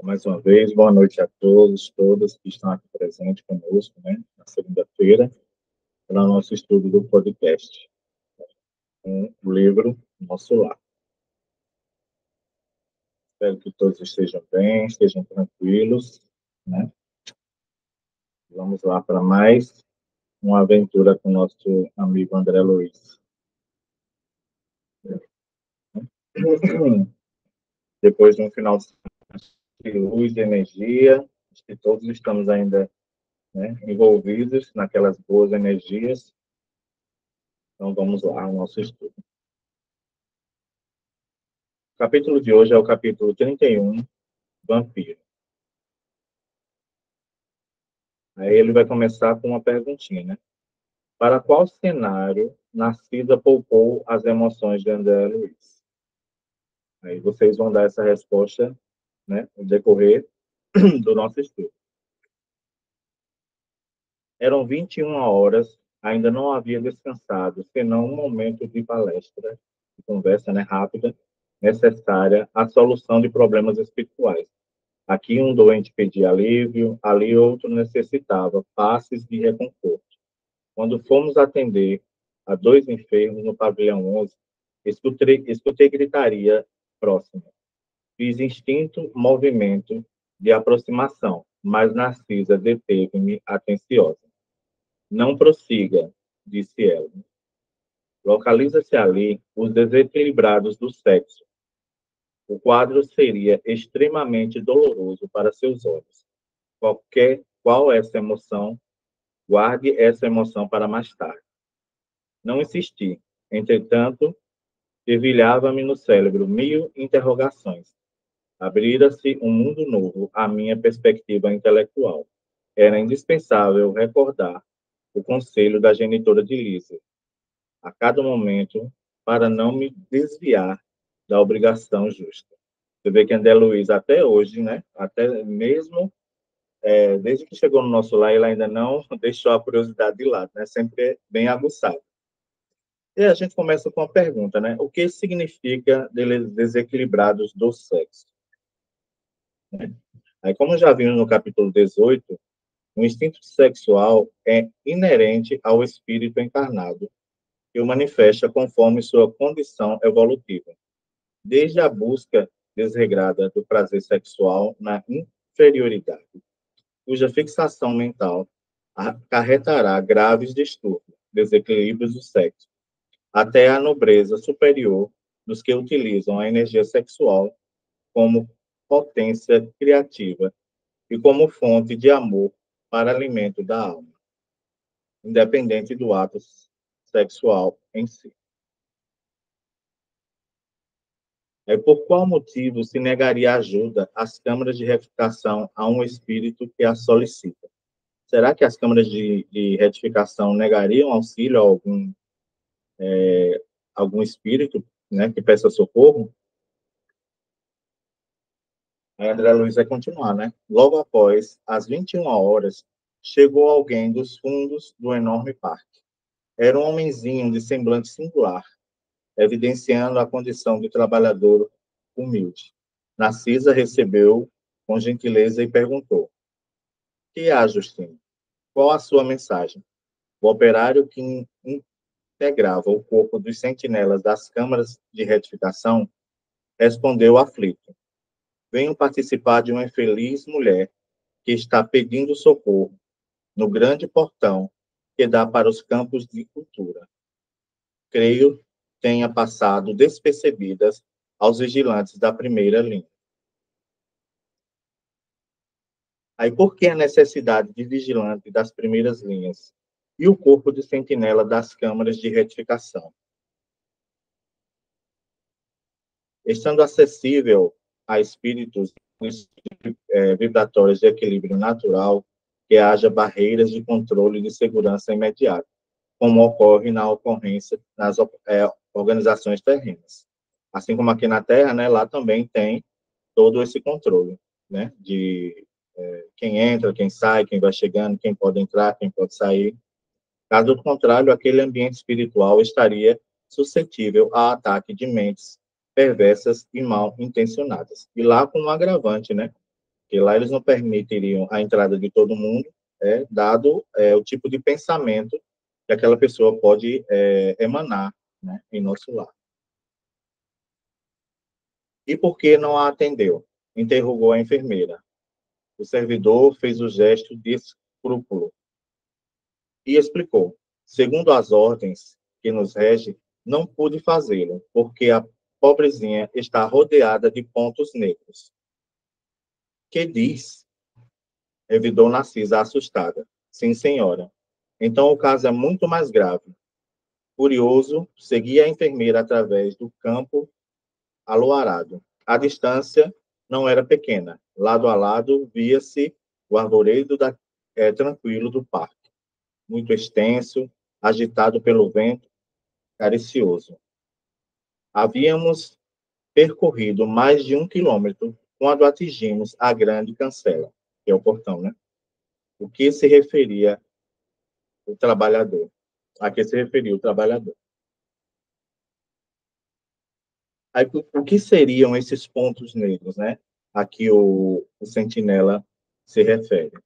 Mais uma vez, boa noite a todos, todas que estão aqui presentes conosco, né, na segunda-feira, para o nosso estudo do podcast, com o livro Nosso Lar. Espero que todos estejam bem, estejam tranquilos, né? Vamos lá para mais uma aventura com o nosso amigo André Luiz. Depois de um final de luz, de energia, acho que todos estamos ainda, né, envolvidos naquelas boas energias. Então, vamos lá ao nosso estudo. O capítulo de hoje é o capítulo 31, Vampiro. Aí ele vai começar com uma perguntinha, né? Para qual cenário Narcisa poupou as emoções de André Luiz? Aí vocês vão dar essa resposta, né, no decorrer do nosso estudo. Eram 21 horas, ainda não havia descansado, senão um momento de palestra, de conversa, né, rápida, necessária à solução de problemas espirituais. Aqui um doente pedia alívio, ali outro necessitava passes de reconforto. Quando fomos atender a 2 enfermos no pavilhão 11, escutei gritaria próxima. Fiz instinto movimento de aproximação, mas Narcisa deteve-me atenciosa. Não prossiga, disse ela. Localiza-se ali os desequilibrados do sexo. O quadro seria extremamente doloroso para seus olhos. Qual essa emoção? Guarde essa emoção para mais tarde. Não insisti. Entretanto, fervilhava-me no cérebro 1000 interrogações. Abrira-se um mundo novo à minha perspectiva intelectual. Era indispensável recordar o conselho da genitora de Lisa, a cada momento, para não me desviar da obrigação justa. Você vê que André Luiz, até hoje, né, até mesmo desde que chegou no nosso lar, ele ainda não deixou a curiosidade de lado, né, sempre bem aguçado. E a gente começa com uma pergunta, né? O que significa desequilibrados do sexo? Aí, como já vimos no capítulo 18, o instinto sexual é inerente ao espírito encarnado e o manifesta conforme sua condição evolutiva, desde a busca desregrada do prazer sexual na inferioridade, cuja fixação mental acarretará graves distúrbios, desequilíbrios do sexo, até a nobreza superior dos que utilizam a energia sexual como potência criativa e como fonte de amor para alimento da alma, independente do ato sexual em si. Por qual motivo se negaria ajuda às câmaras de retificação a um espírito que a solicita? Será que as câmaras de retificação negariam auxílio a algum espírito, né, que peça socorro? Aí André Luiz vai continuar, né? Logo após as 21 horas, chegou alguém dos fundos do enorme parque. Era um homenzinho de semblante singular, evidenciando a condição de trabalhador humilde. Narcisa recebeu com gentileza e perguntou: que há, Justino? Qual a sua mensagem? O operário que integrava o corpo dos sentinelas das câmaras de retificação respondeu aflito: venho participar de uma infeliz mulher que está pedindo socorro no grande portão que dá para os campos de cultura. Creio tenha passado despercebidas aos vigilantes da primeira linha. Aí, por que a necessidade de vigilante das primeiras linhas e o corpo de sentinela das câmaras de retificação? Estando acessível a espíritos vibratórios de equilíbrio natural, que haja barreiras de controle de segurança imediata, como ocorre na ocorrência nas organizações terrenas. Assim como aqui na Terra, né, lá também tem todo esse controle, né, de quem entra, quem sai, quem vai chegando, quem pode entrar, quem pode sair. Caso contrário, aquele ambiente espiritual estaria suscetível a ataque de mentes perversas e mal intencionadas. E lá com um agravante, né? porque lá eles não permitiriam a entrada de todo mundo, dado o tipo de pensamento que aquela pessoa pode emanar, né, em nosso lar. E por que não a atendeu? Interrogou a enfermeira. O servidor fez o gesto de escrúpulo e explicou. Segundo as ordens que nos rege, não pude fazê-lo, porque a pobrezinha está rodeada de pontos negros. Que diz? Revidou Narcisa, assustada. Sim, senhora. Então o caso é muito mais grave. Curioso, seguia a enfermeira através do campo aluarado. A distância não era pequena. Lado a lado, via-se o arvoredo tranquilo do parque, muito extenso, agitado pelo vento caricioso. Havíamos percorrido mais de 1 quilômetro quando atingimos a grande cancela, que é o portão, né? O que se referia o trabalhador? A que se referia o trabalhador? Aí, o que seriam esses pontos negros, né? A que o sentinela se refere.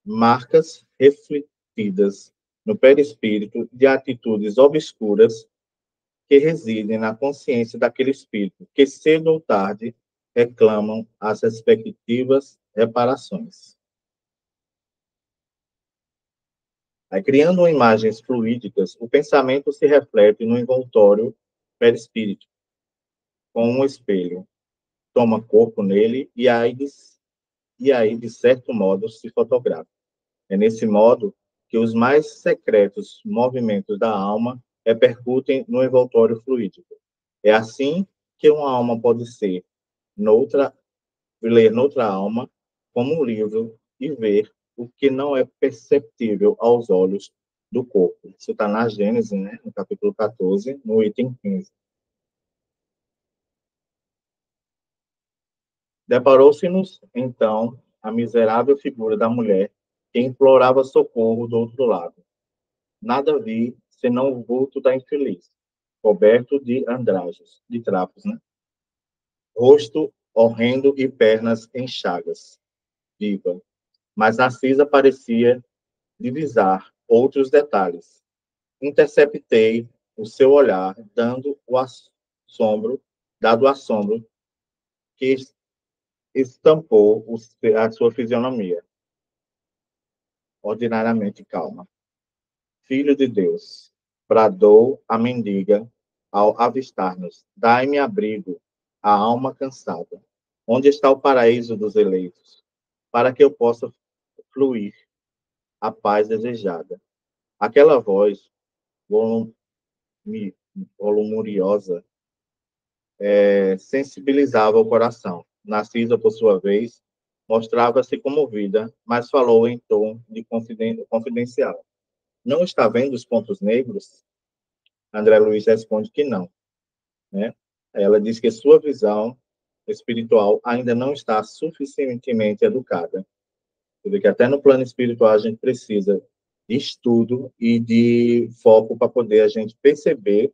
Marcas refletidas no perispírito de atitudes obscuras que residem na consciência daquele espírito, que cedo ou tarde reclamam as respectivas reparações. Aí, criando imagens fluídicas, o pensamento se reflete no envoltório perispírito, com um espelho, toma corpo nele e aí, de certo modo, se fotografa. É nesse modo que os mais secretos movimentos da alma repercutem no envoltório fluídico. É assim que uma alma pode ser ler noutra alma, como um livro, e ver o que não é perceptível aos olhos do corpo. Isso está na Gênesis, né, no capítulo 14, no item 15. Deparou-se-nos, então, a miserável figura da mulher que implorava socorro do outro lado. Nada vi, senão o vulto da infeliz, coberto de andrajos, de trapos, né? Rosto horrendo e pernas em chagas, viva. Mas Narcisa parecia divisar outros detalhes. Interceptei o seu olhar, dado o assombro que estampou a sua fisionomia, ordinariamente calma. Filho de Deus, bradou a mendiga ao avistar-nos, dai-me abrigo, a alma cansada. Onde está o paraíso dos eleitos? Para que eu possa fluir a paz desejada. Aquela voz volumuriosa sensibilizava o coração. Narcisa, por sua vez, mostrava-se comovida, mas falou em tom de confidencial. Não está vendo os pontos negros? André Luiz responde que não, né? Ela diz que sua visão espiritual ainda não está suficientemente educada. Que até no plano espiritual a gente precisa de estudo e de foco para poder a gente perceber,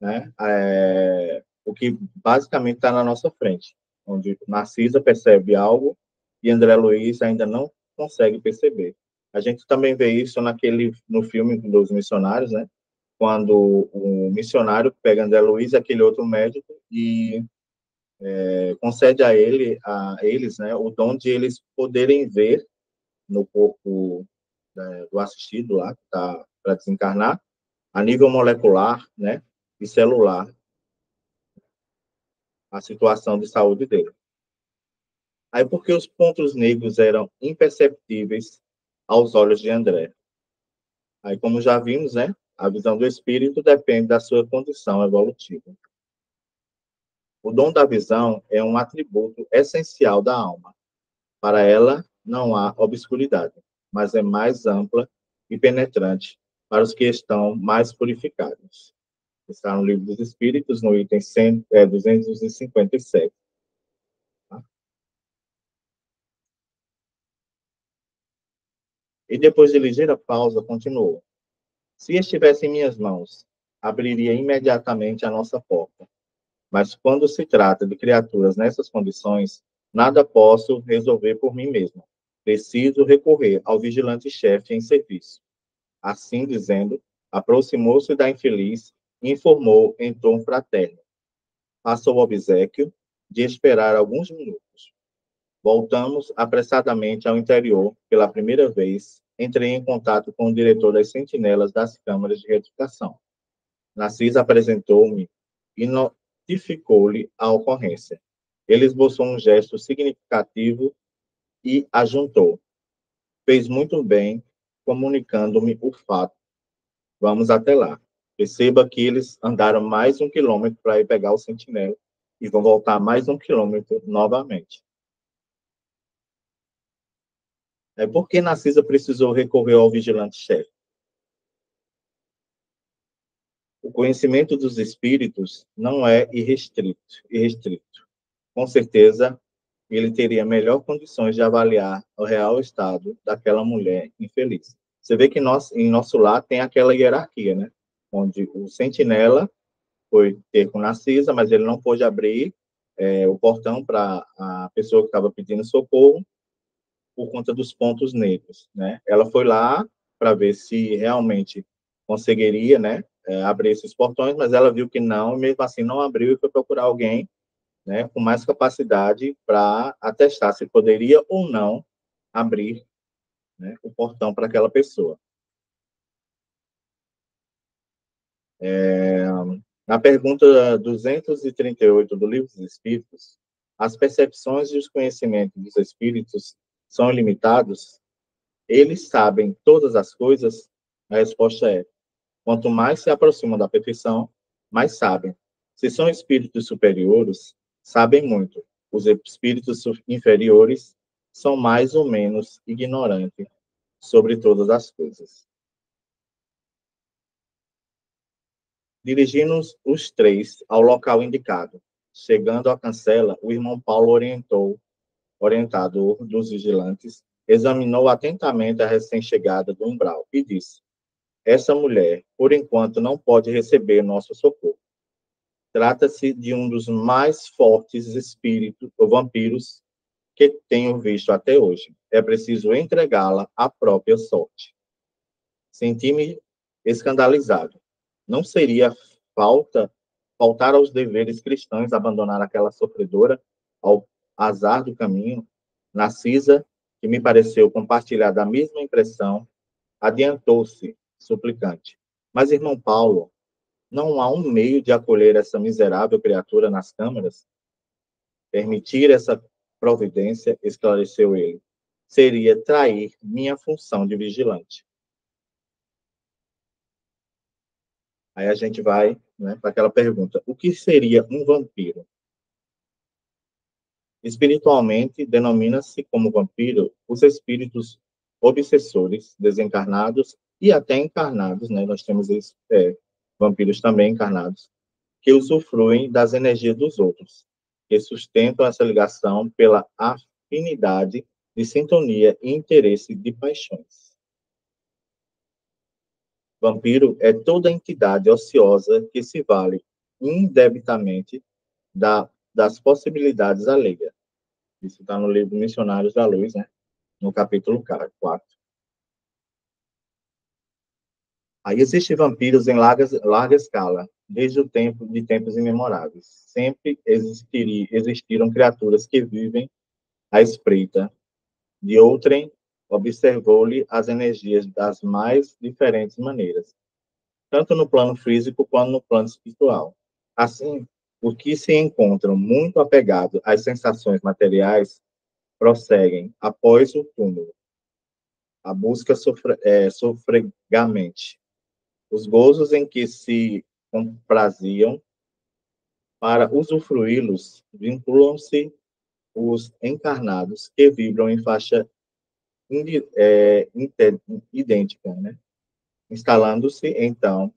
né, o que basicamente está na nossa frente, onde Narcisa percebe algo e André Luiz ainda não consegue perceber. A gente também vê isso no filme dos missionários, né? Quando o missionário pega André Luiz, aquele outro médico, e concede a eles, né, o dom de eles poderem ver no corpo do assistido lá, que está para desencarnar, a nível molecular, né, e celular, a situação de saúde dele. Aí, porque os pontos negros eram imperceptíveis aos olhos de André. Aí, como já vimos, né, a visão do espírito depende da sua condição evolutiva. O dom da visão é um atributo essencial da alma. Para ela, não há obscuridade, mas é mais ampla e penetrante para os que estão mais purificados. Está no Livro dos Espíritos, no item 257. Tá? E depois de ligeira pausa, continuou. Se estivesse em minhas mãos, abriria imediatamente a nossa porta. Mas quando se trata de criaturas nessas condições, Nada posso resolver por mim mesma. Preciso recorrer ao vigilante-chefe em serviço. Assim dizendo, aproximou-se da infeliz e informou em tom fraterno. Passou o obséquio de esperar alguns minutos. Voltamos apressadamente ao interior. Pela primeira vez, entrei em contato com o diretor das sentinelas das câmaras de retificação. Narcisa apresentou-me e notificou-lhe a ocorrência. Ele esboçou um gesto significativo e ajuntou. Fez muito bem comunicando-me o fato. Vamos até lá. Perceba que eles andaram mais 1 quilômetro para ir pegar o sentinela e vão voltar mais 1 quilômetro novamente. É porque Narcisa precisou recorrer ao vigilante-chefe. O conhecimento dos espíritos não é irrestrito. Com certeza, ele teria melhor condições de avaliar o real estado daquela mulher infeliz. Você vê que em nosso lar tem aquela hierarquia, né? Onde o sentinela foi ter com Narcisa, mas ele não pôde abrir o portão para a pessoa que estava pedindo socorro por conta dos pontos negros, né? Ela foi lá para ver se realmente conseguiria, né, abrir esses portões, mas ela viu que não, e mesmo assim não abriu e foi procurar alguém, né, com mais capacidade para atestar se poderia ou não abrir, né, o portão para aquela pessoa. Na pergunta 238 do Livro dos Espíritos, as percepções e os conhecimentos dos espíritos são ilimitados? Eles sabem todas as coisas? A resposta é: quanto mais se aproximam da perfeição, mais sabem. Se são espíritos superiores, sabem muito. Os espíritos inferiores são mais ou menos ignorantes sobre todas as coisas. Dirigimos os três ao local indicado. Chegando à cancela, o irmão Paulo orientador dos vigilantes, examinou atentamente a recém-chegada do umbral e disse: essa mulher, por enquanto, não pode receber nosso socorro. Trata-se de um dos mais fortes espíritos ou vampiros que tenho visto até hoje. É preciso entregá-la à própria sorte. Senti-me escandalizado. Não seria faltar aos deveres cristãos abandonar aquela sofredora ao azar do caminho? Narcisa, que me pareceu compartilhar da mesma impressão, adiantou-se, suplicante. Mas, irmão Paulo, não há um meio de acolher essa miserável criatura nas câmaras? Permitir essa providência, esclareceu ele, seria trair minha função de vigilante. Aí a gente vai, né, para aquela pergunta: o que seria um vampiro? Espiritualmente, denomina-se como vampiro os espíritos obsessores, desencarnados e até encarnados, né? Nós temos vampiros também encarnados, que usufruem das energias dos outros, que sustentam essa ligação pela afinidade de sintonia e interesse de paixões. Vampiro é toda entidade ociosa que se vale indebitamente das possibilidades alheias. Isso está no livro Missionários da Luz, né? No capítulo 4. Aí existem vampiros em larga escala, desde o tempo de tempos imemoráveis. Sempre existiram criaturas que vivem à espreita de outrem, observou-lhe as energias das mais diferentes maneiras, tanto no plano físico quanto no plano espiritual. Assim, os que se encontram muito apegados às sensações materiais prosseguem após o túmulo, a busca sofregamente. Os gozos em que se compraziam para usufruí-los, vinculam-se os encarnados que vibram em faixa idêntica, né? Instalando-se, então,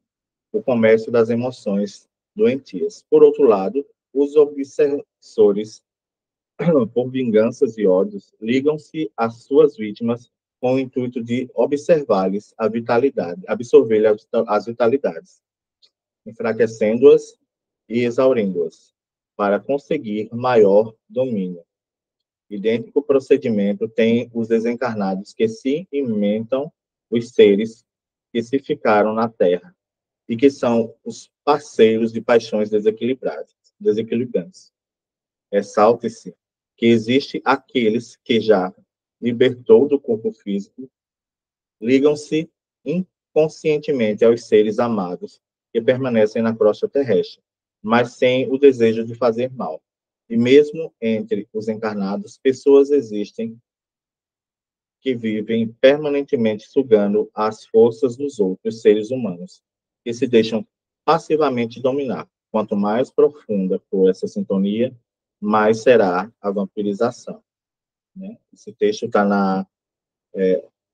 o comércio das emoções doentias. Por outro lado, os obsessores, por vinganças e ódios, ligam-se às suas vítimas com o intuito de observar-lhes a vitalidade, absorver-lhes as vitalidades, enfraquecendo-as e exaurindo-as, para conseguir maior domínio. Idêntico procedimento tem os desencarnados que se inventam os seres que se ficaram na Terra e que são os parceiros de paixões desequilibrantes. Ressalte-se que existe aqueles que já libertou do corpo físico, ligam-se inconscientemente aos seres amados que permanecem na crosta terrestre, mas sem o desejo de fazer mal. E mesmo entre os encarnados, pessoas existem que vivem permanentemente sugando as forças dos outros seres humanos, que se deixam passivamente dominar. Quanto mais profunda for essa sintonia, mais será a vampirização. Né? Esse texto está na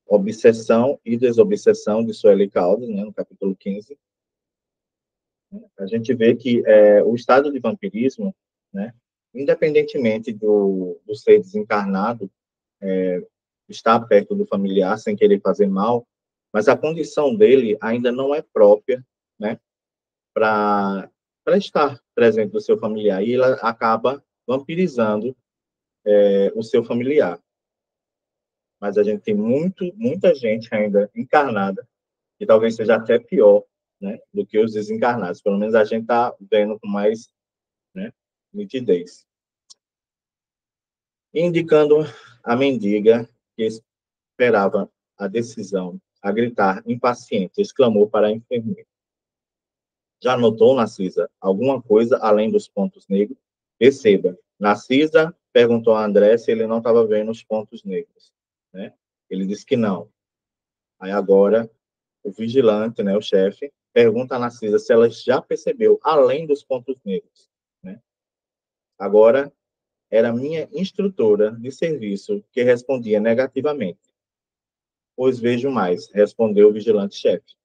Obsessão e Desobsessão de Sueli Caldas, né, no capítulo 15. A gente vê que o estado de vampirismo, né, independentemente do ser desencarnado, estar perto do familiar sem querer fazer mal, mas a condição dele ainda não é própria, né, para estar presente do seu familiar, e ela acaba vampirizando o seu familiar. Mas a gente tem muita gente ainda encarnada, que talvez seja até pior, né, do que os desencarnados. Pelo menos a gente está vendo com mais, né, nitidez. Indicando a mendiga que esperava a decisão, a gritar, impaciente, exclamou para a enfermeira. Já notou, Narcisa, alguma coisa além dos pontos negros? Perceba, Narcisa perguntou a André se ele não estava vendo os pontos negros, né? Ele disse que não. Aí agora, o vigilante, né, o chefe, pergunta a Narcisa se ela já percebeu além dos pontos negros, né? Agora, era minha instrutora de serviço que respondia negativamente. Pois vejo mais, respondeu o vigilante-chefe.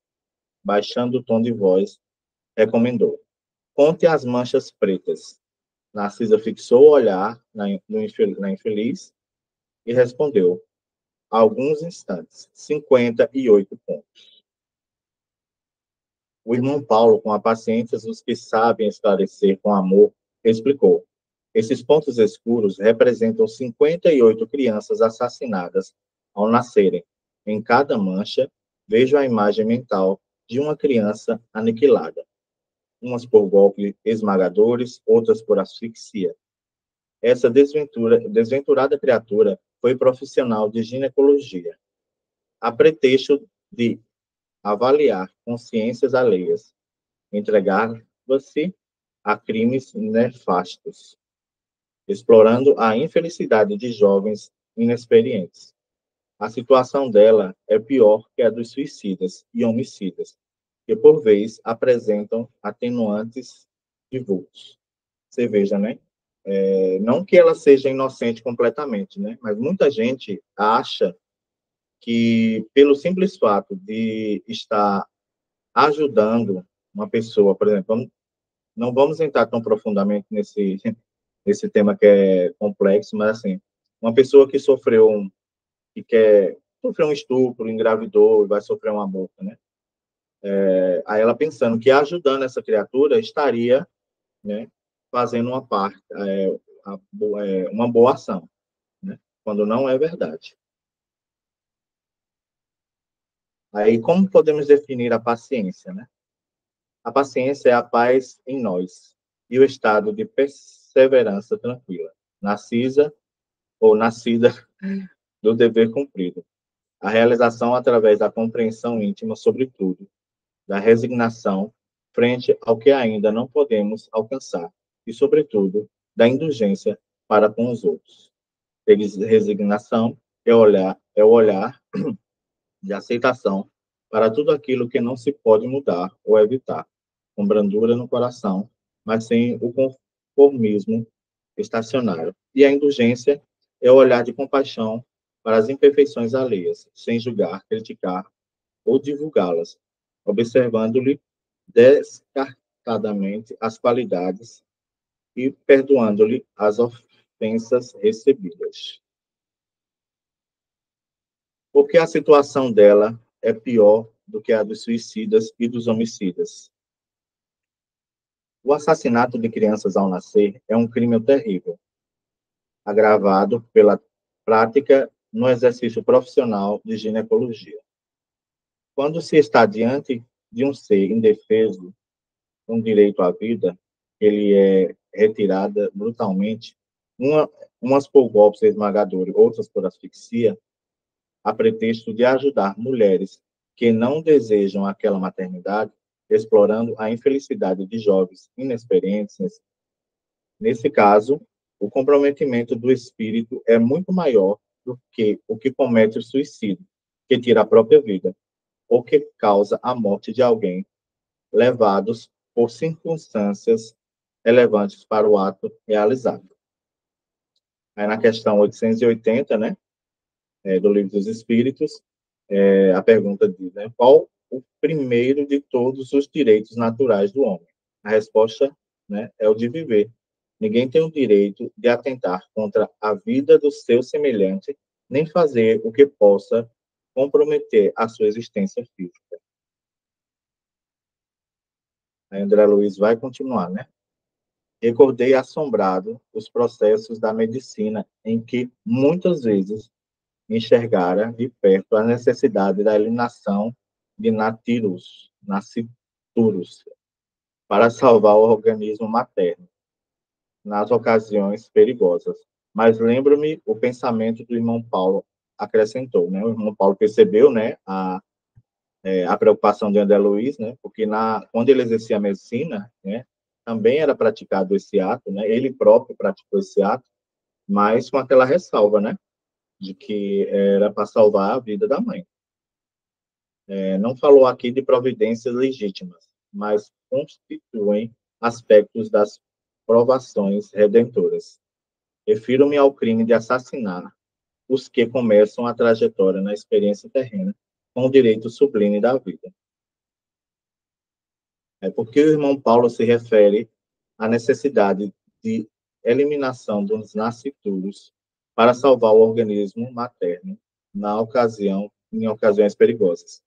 Baixando o tom de voz, recomendou. Conte as manchas pretas. Narcisa fixou o olhar na infeliz e respondeu. Alguns instantes, 58 pontos. O irmão Paulo, com a paciência dos que sabem esclarecer com amor, explicou. Esses pontos escuros representam 58 crianças assassinadas ao nascerem. Em cada mancha, vejo a imagem mental de uma criança aniquilada. Umas por golpes esmagadores, outras por asfixia. Essa desventurada criatura foi profissional de ginecologia, a pretexto de avaliar consciências alheias, entregava-se a crimes nefastos, explorando a infelicidade de jovens inexperientes. A situação dela é pior que a dos suicidas e homicidas, que, por vez, apresentam atenuantes de vultos. Você veja, né? Não que ela seja inocente completamente, né? Mas muita gente acha que, pelo simples fato de estar ajudando uma pessoa, por exemplo, não vamos entrar tão profundamente nesse tema que é complexo, mas assim, uma pessoa que sofreu um estupro, engravidou e vai sofrer um aborto, né? Aí ela pensando que ajudando essa criatura estaria, né, fazendo uma boa ação, né? Quando não é verdade. Aí, como podemos definir a paciência, né? A paciência é a paz em nós e o estado de perseverança tranquila, nascida do dever cumprido. A realização através da compreensão íntima, sobretudo, da resignação frente ao que ainda não podemos alcançar e, sobretudo, da indulgência para com os outros. Resignação é o olhar de aceitação para tudo aquilo que não se pode mudar ou evitar, com brandura no coração, mas sem o conformismo estacionário. E a indulgência é o olhar de compaixão para as imperfeições alheias, sem julgar, criticar ou divulgá-las, observando-lhe descartadamente as qualidades e perdoando-lhe as ofensas recebidas. Porque a situação dela é pior do que a dos suicidas e dos homicidas. O assassinato de crianças ao nascer é um crime terrível. agravado pela prática no exercício profissional de ginecologia. Quando se está diante de um ser indefeso, com direito à vida, ele é retirada brutalmente, umas por golpes esmagadores, outras por asfixia, a pretexto de ajudar mulheres que não desejam aquela maternidade, explorando a infelicidade de jovens inexperientes. Nesse caso, o comprometimento do espírito é muito maior do que o que comete o suicídio, que tira a própria vida, ou que causa a morte de alguém, levados por circunstâncias relevantes para o ato realizado. Aí na questão 880, né, do Livro dos Espíritos, a pergunta diz, né, qual o primeiro de todos os direitos naturais do homem? A resposta, né, é o de viver. Ninguém tem o direito de atentar contra a vida do seu semelhante, nem fazer o que possa comprometer a sua existência física. Aí André Luiz vai continuar, né? Recordei assombrado os processos da medicina em que muitas vezes enxergara de perto a necessidade da eliminação de nasciturus, para salvar o organismo materno, nas ocasiões perigosas. Mas lembro-me o pensamento do irmão Paulo acrescentou, né? O irmão Paulo percebeu, né, a preocupação de André Luiz, né? Porque quando ele exercia a medicina, né, também era praticado esse ato, né? Ele próprio praticou esse ato, mas com aquela ressalva, né? De que era para salvar a vida da mãe. Não falou aqui de providências legítimas, mas constituem aspectos das provações redentoras. Refiro-me ao crime de assassinar os que começam a trajetória na experiência terrena com o direito sublime da vida. É porque o irmão Paulo se refere à necessidade de eliminação dos nascituros para salvar o organismo materno em ocasiões perigosas.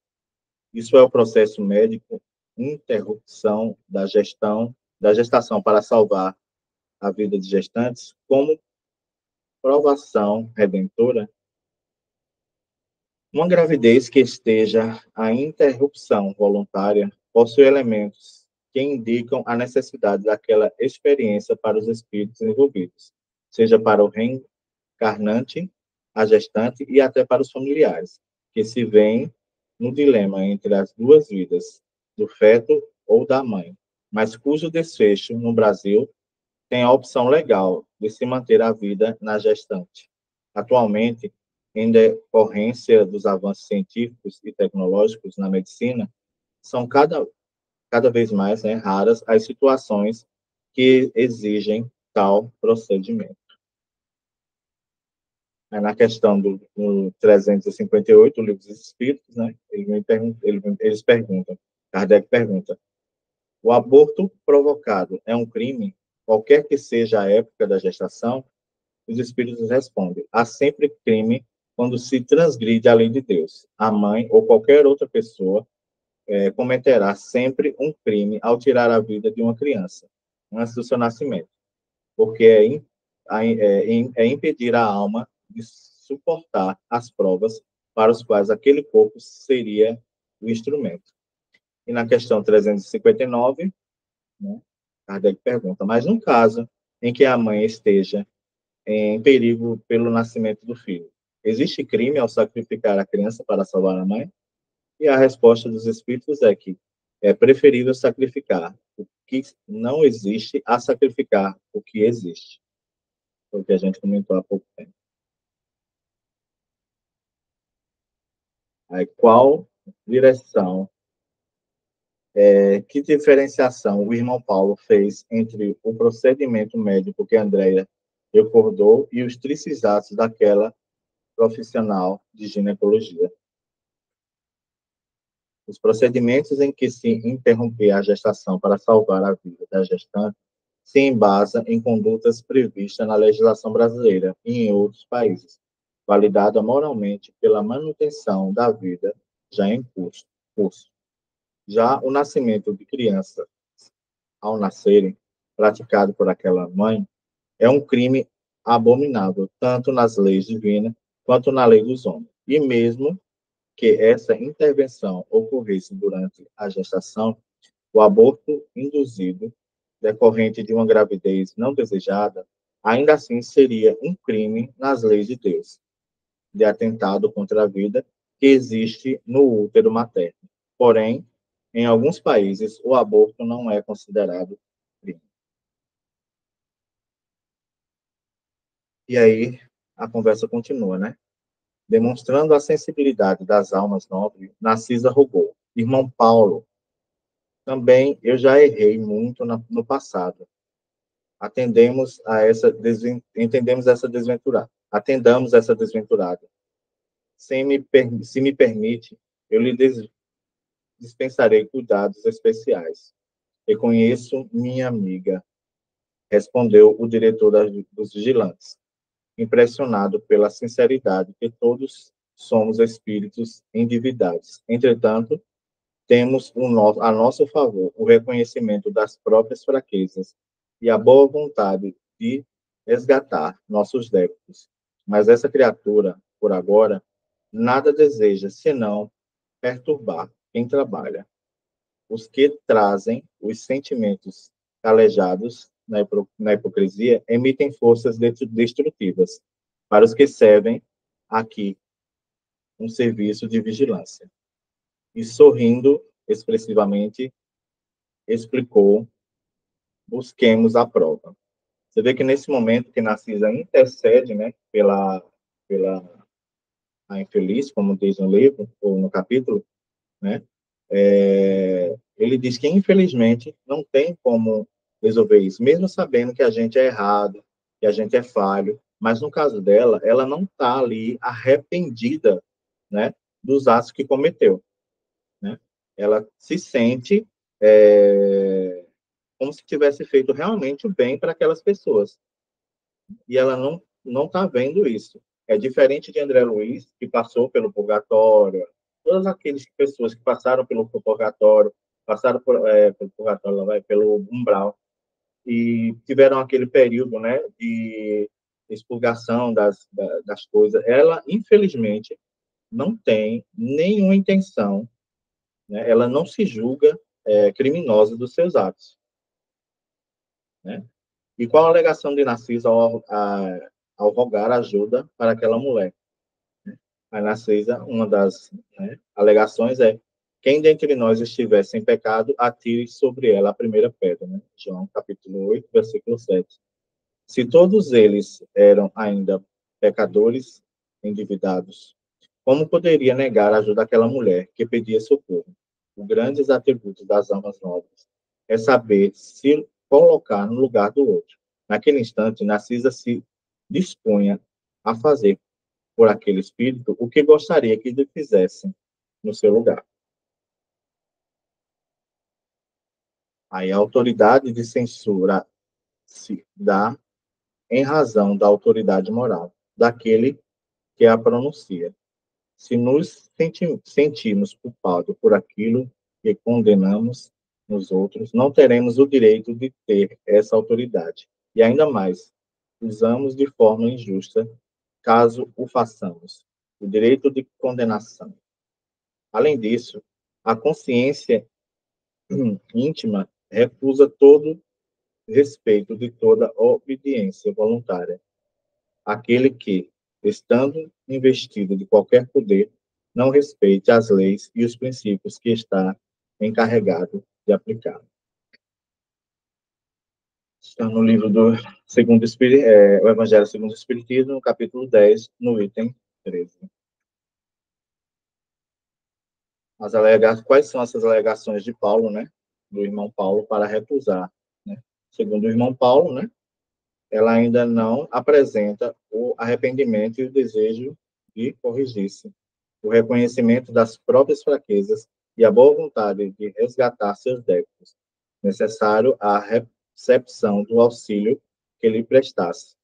Isso é o processo médico, interrupção da gestação para salvar a vida de gestantes, como provação redentora. Uma gravidez que esteja a interrupção voluntária possui elementos que indicam a necessidade daquela experiência para os espíritos envolvidos, seja para o reencarnante, a gestante e até para os familiares, que se veem no dilema entre as duas vidas, do feto ou da mãe, mas cujo desfecho, no Brasil, tem a opção legal de se manter a vida na gestante. Atualmente, em decorrência dos avanços científicos e tecnológicos na medicina, são cada vez mais, né, raras as situações que exigem tal procedimento. Aí, na questão do 358, o Livro dos Espíritos, né, eles perguntam, Kardec pergunta, o aborto provocado é um crime, qualquer que seja a época da gestação? Os espíritos respondem, há sempre crime quando se transgride a lei de Deus. A mãe ou qualquer outra pessoa cometerá sempre um crime ao tirar a vida de uma criança, antes do seu nascimento, porque é impedir a alma de suportar as provas para os quais aquele corpo seria o instrumento. E na questão 359, né, Kardec pergunta, mas no caso em que a mãe esteja em perigo pelo nascimento do filho, existe crime ao sacrificar a criança para salvar a mãe? E a resposta dos espíritos é que é preferível sacrificar o que não existe a sacrificar o que existe. Foi o que a gente comentou há pouco tempo. Aí, qual direção, que diferenciação o irmão Paulo fez entre o procedimento médico que Andréia recordou e os tricisatos daquela profissional de ginecologia? Os procedimentos em que se interromper a gestação para salvar a vida da gestante se embasa em condutas previstas na legislação brasileira e em outros países, validada moralmente pela manutenção da vida já em curso. Já o nascimento de criança, ao nascerem, praticado por aquela mãe, é um crime abominável, tanto nas leis divinas quanto na lei dos homens. E mesmo que essa intervenção ocorresse durante a gestação, o aborto induzido, decorrente de uma gravidez não desejada, ainda assim seria um crime nas leis de Deus, de atentado contra a vida que existe no útero materno. Porém, em alguns países, o aborto não é considerado crime. E aí, a conversa continua, né? Demonstrando a sensibilidade das almas nobres, Narcisa rogou: Irmão Paulo, também eu já errei muito no passado. Entendemos essa desventurada. Atendamos essa desventurada. Se me permite, eu lhe dispensarei cuidados especiais. Reconheço minha amiga, respondeu o diretor dos vigilantes, impressionado pela sinceridade que todos somos espíritos endividados. Entretanto, temos a nosso favor o reconhecimento das próprias fraquezas e a boa vontade de resgatar nossos débitos. Mas essa criatura, por agora, nada deseja senão perturbar quem trabalha. Os que trazem os sentimentos calejados na hipocrisia emitem forças destrutivas para os que servem aqui um serviço de vigilância. E sorrindo expressivamente, explicou: busquemos a prova. Você vê que nesse momento que Narcisa intercede, né, pela a infeliz, como diz no livro, ou no capítulo, né, ele diz que, infelizmente, não tem como resolver isso, mesmo sabendo que a gente é errado, que a gente é falho, mas no caso dela, ela não está ali arrependida, né, dos atos que cometeu, né? Ela se sente como se tivesse feito realmente o bem para aquelas pessoas, e ela não está vendo isso. É diferente de André Luiz, que passou pelo purgatório, todas aquelas pessoas que passaram pelo purgatório, passaram pelo purgatório, pelo umbral, e tiveram aquele período, né, de expurgação das coisas. Ela, infelizmente, não tem nenhuma intenção, né, ela não se julga criminosa dos seus atos, né? E qual a alegação de Narciso ao rogar ajuda para aquela mulher? A Narcisa, uma das, né, alegações é: quem dentre nós estiver sem pecado, atire sobre ela a primeira pedra. Né? João, capítulo 8, versículo 7. Se todos eles eram ainda pecadores endividados, como poderia negar a ajuda àquela mulher que pedia socorro? Os grandes atributos das almas nobres é saber se colocar no lugar do outro. Naquele instante, Narcisa se dispunha a fazer por aquele espírito o que gostaria que lhe fizessem no seu lugar. Aí a autoridade de censura se dá em razão da autoridade moral daquele que a pronuncia. Se nos sentirmos culpados por aquilo que condenamos nos outros, não teremos o direito de ter essa autoridade. E ainda mais, usamos de forma injusta, caso o façamos, o direito de condenação. Além disso, a consciência íntima recusa todo respeito de toda obediência voluntária. Aquele que, estando investido de qualquer poder, não respeite as leis e os princípios que está encarregado de aplicar. Está no livro do o Evangelho segundo o Espiritismo, no capítulo 10, no item 13. Quais são essas alegações de Paulo, né? Do irmão Paulo para recusar, né? Segundo o irmão Paulo, né? Ela ainda não apresenta o arrependimento e o desejo de corrigir-se, o reconhecimento das próprias fraquezas e a boa vontade de resgatar seus débitos, necessário a recepção do auxílio que lhe prestasse.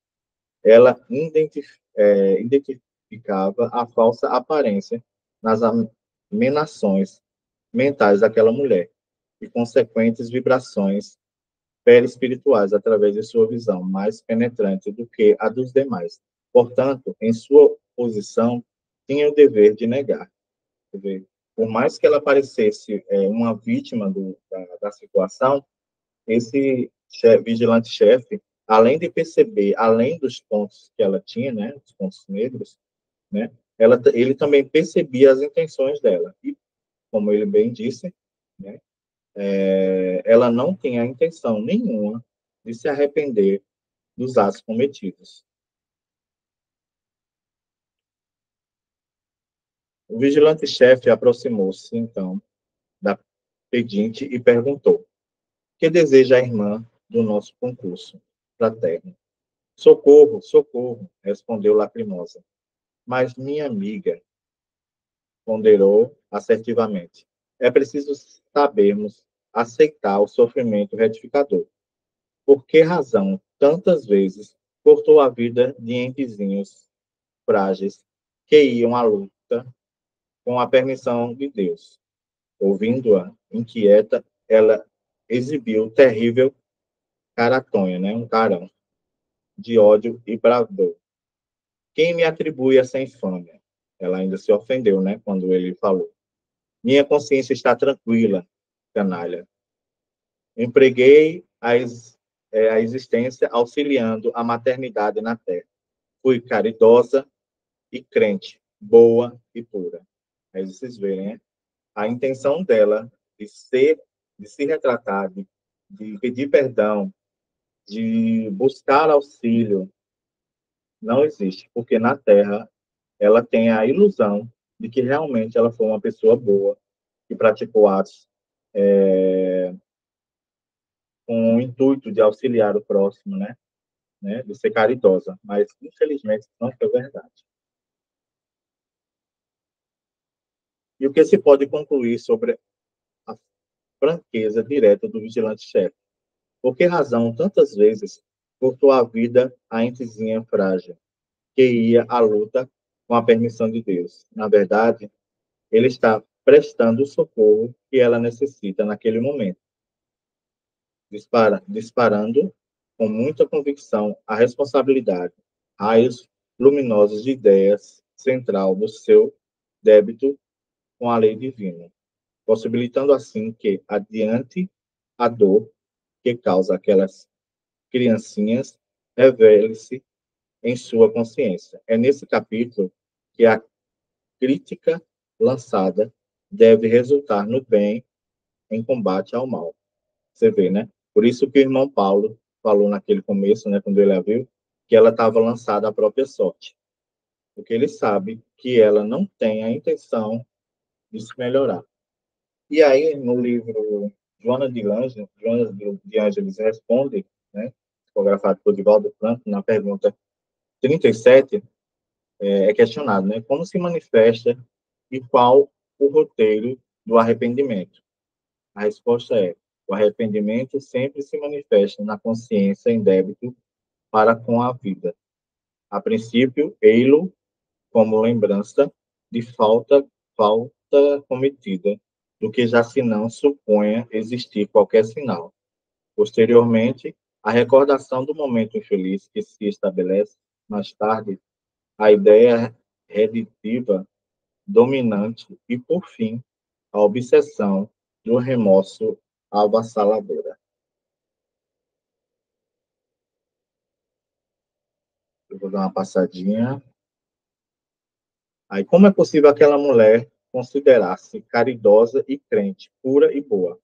Ela identificava a falsa aparência nas amenações mentais daquela mulher e consequentes vibrações perispirituais através de sua visão mais penetrante do que a dos demais. Portanto, em sua posição, tinha o dever de negar. Quer dizer, por mais que ela parecesse uma vítima da situação, esse vigilante-chefe, além de perceber, além dos pontos que ela tinha, né, os pontos negros, né, ele também percebia as intenções dela. E, como ele bem disse, né, ela não tinha a intenção nenhuma de se arrepender dos atos cometidos. O vigilante-chefe aproximou-se, então, da pedinte e perguntou: que deseja a irmã do nosso concurso fraterno? Socorro, socorro, respondeu Lacrimosa. Mas minha amiga, ponderou assertivamente, é preciso sabermos aceitar o sofrimento retificador. Por que razão, tantas vezes, cortou a vida de entezinhos frágeis que iam à luta com a permissão de Deus? Ouvindo-a, inquieta, ela exibiu terrível caratonha, né? Um carão de ódio e bravou. Quem me atribui essa infâmia? Ela ainda se ofendeu, né? Quando ele falou. Minha consciência está tranquila, canalha. Empreguei a existência auxiliando a maternidade na terra. Fui caridosa e crente, boa e pura. Aí vocês veem, né? A intenção dela de se retratar, de pedir perdão, de buscar auxílio, não existe, porque na Terra ela tem a ilusão de que realmente ela foi uma pessoa boa, que praticou atos com o intuito de auxiliar o próximo, né, de ser caridosa, mas infelizmente não foi verdade. E o que se pode concluir sobre a franqueza direta do vigilante-chefe? Por que razão, tantas vezes, cortou a vida a entezinha frágil, que ia à luta com a permissão de Deus? Na verdade, ele está prestando o socorro que ela necessita naquele momento, disparando com muita convicção a responsabilidade, raios luminosos de ideias central do seu débito com a lei divina, possibilitando assim que, adiante a dor que causa aquelas criancinhas, revele-se em sua consciência. É nesse capítulo que a crítica lançada deve resultar no bem em combate ao mal. Você vê, né? Por isso que o irmão Paulo falou naquele começo, né, quando ele a viu, que ela estava lançada à própria sorte. Porque ele sabe que ela não tem a intenção de se melhorar. E aí, no livro Joana de Ângeles responde, né, psicografado por Divaldo Franco, na pergunta 37, é questionado, né, como se manifesta e qual o roteiro do arrependimento. A resposta é: o arrependimento sempre se manifesta na consciência em débito para com a vida. A princípio, ei-lo como lembrança de falta cometida, do que já se não suponha existir qualquer sinal. Posteriormente, a recordação do momento infeliz que se estabelece mais tarde, a ideia reditiva dominante e, por fim, a obsessão do remorso avassaladora. Eu vou dar uma passadinha. Aí, como é possível aquela mulher considerar-se caridosa e crente, pura e boa?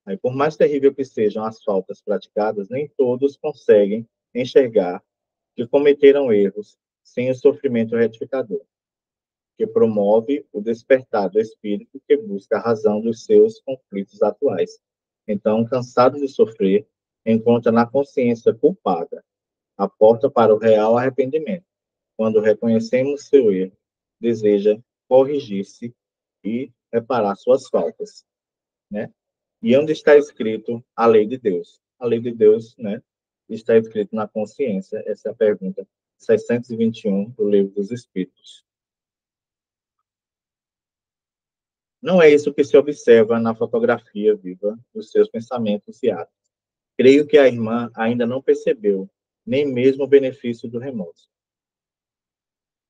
Aí, por mais terrível que sejam as faltas praticadas, nem todos conseguem enxergar que cometeram erros sem o sofrimento retificador, que promove o despertar do espírito que busca a razão dos seus conflitos atuais. Então, cansado de sofrer, encontra na consciência culpada a porta para o real arrependimento. Quando reconhecemos seu erro, deseja corrigir-se e reparar suas faltas, né? E onde está escrito a lei de Deus? A lei de Deus, né, está escrito na consciência. Essa é a pergunta 621 do Livro dos Espíritos. Não é isso que se observa na fotografia viva dos seus pensamentos e atos. Creio que a irmã ainda não percebeu nem mesmo o benefício do remorso.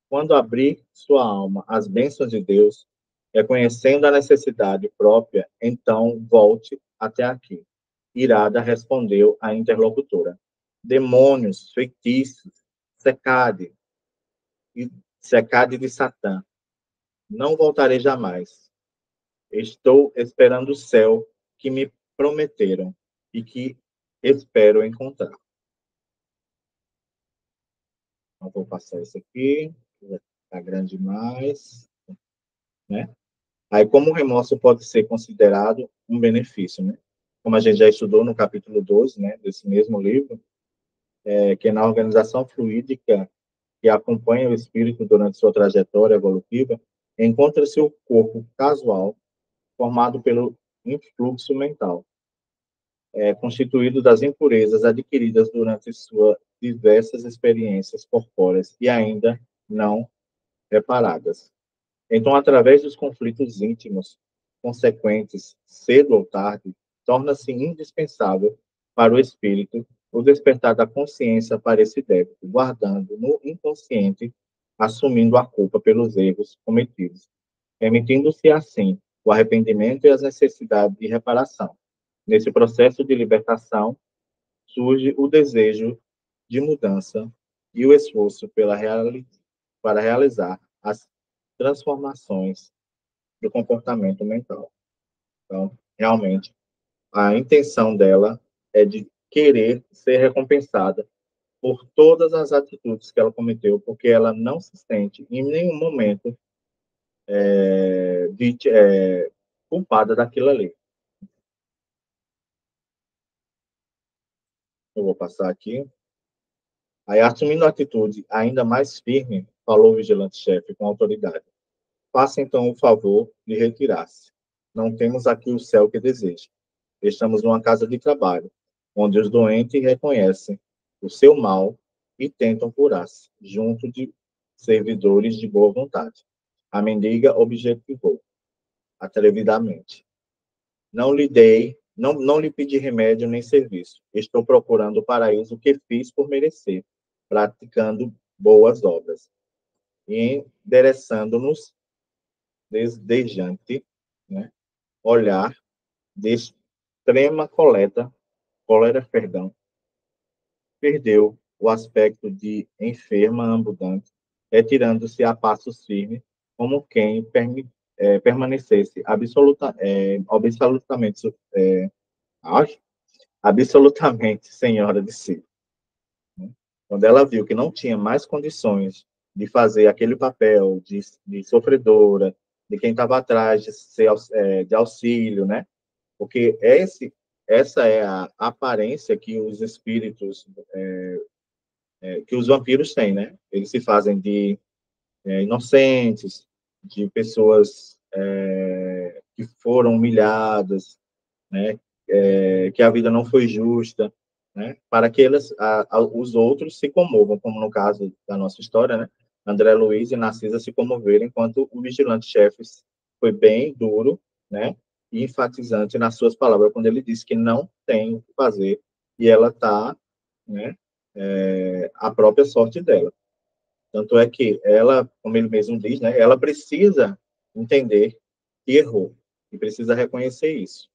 Quando abrir sua alma às bênçãos de Deus, reconhecendo a necessidade própria, então volte até aqui. Irada respondeu a interlocutora. Demônios, feitiços, secade, e secade de Satã. Não voltarei jamais. Estou esperando o céu que me prometeram e que espero encontrar. Não vou passar isso aqui, está grande demais, né? Aí, como o remorso pode ser considerado um benefício, né? Como a gente já estudou no capítulo 12, né, desse mesmo livro, que na organização fluídica que acompanha o espírito durante sua trajetória evolutiva, encontra-se o corpo casual, formado pelo influxo mental, constituído das impurezas adquiridas durante suas diversas experiências corpóreas e ainda não reparadas. Então, através dos conflitos íntimos consequentes, cedo ou tarde, torna-se indispensável para o espírito o despertar da consciência para esse débito, guardando no inconsciente, assumindo a culpa pelos erros cometidos, emitindo-se assim o arrependimento e as necessidades de reparação. Nesse processo de libertação, surge o desejo de mudança e o esforço para realizar as transformações do comportamento mental. Então, realmente, a intenção dela é de querer ser recompensada por todas as atitudes que ela cometeu, porque ela não se sente em nenhum momento culpada daquilo ali. Eu vou passar aqui. Aí, assumindo a atitude ainda mais firme, falou o vigilante-chefe com autoridade. Faça então o favor de retirar-se. Não temos aqui o céu que deseja. Estamos numa casa de trabalho, onde os doentes reconhecem o seu mal e tentam curar-se, junto de servidores de boa vontade. A mendiga objetivou, atrevidamente. Não lhe pedi remédio nem serviço. Estou procurando o paraíso que fiz por merecer, praticando boas obras e endereçando-nos desdejante, né, olhar de extrema cólera, perdeu o aspecto de enferma ambulante, retirando-se a passos firmes, como quem permanecesse absolutamente, absolutamente senhora de si. Quando ela viu que não tinha mais condições de fazer aquele papel de sofredora, de quem estava atrás de auxílio, né? Porque essa é a aparência que os espíritos, que os vampiros têm, né? Eles se fazem de inocentes, de pessoas que foram humilhadas, né? Que a vida não foi justa, né? Para que os outros se comovam, como no caso da nossa história, né? André Luiz e Narcisa se comoveram, enquanto o vigilante-chefe foi bem duro, né? E enfatizante nas suas palavras, quando ele disse que não tem o que fazer e ela está, né? A própria sorte dela. Tanto é que ela, como ele mesmo diz, né? Ela precisa entender que errou e precisa reconhecer isso,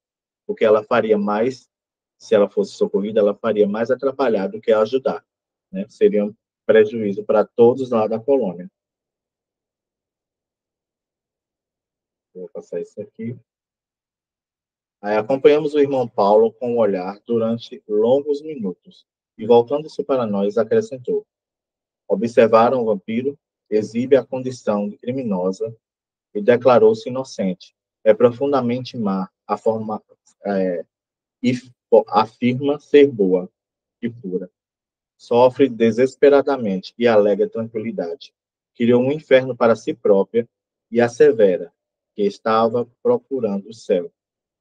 porque ela faria mais, se ela fosse socorrida, ela faria mais atrapalhar do que ajudar, né? Seria um prejuízo para todos lá da colônia. Vou passar isso aqui. Aí acompanhamos o irmão Paulo com o olhar durante longos minutos e, voltando-se para nós, acrescentou: observaram o vampiro, exibe a condição de criminosa e declarou-se inocente. É profundamente má a forma e afirma ser boa e pura. Sofre desesperadamente e alega tranquilidade. Criou um inferno para si própria e assevera que estava procurando o céu.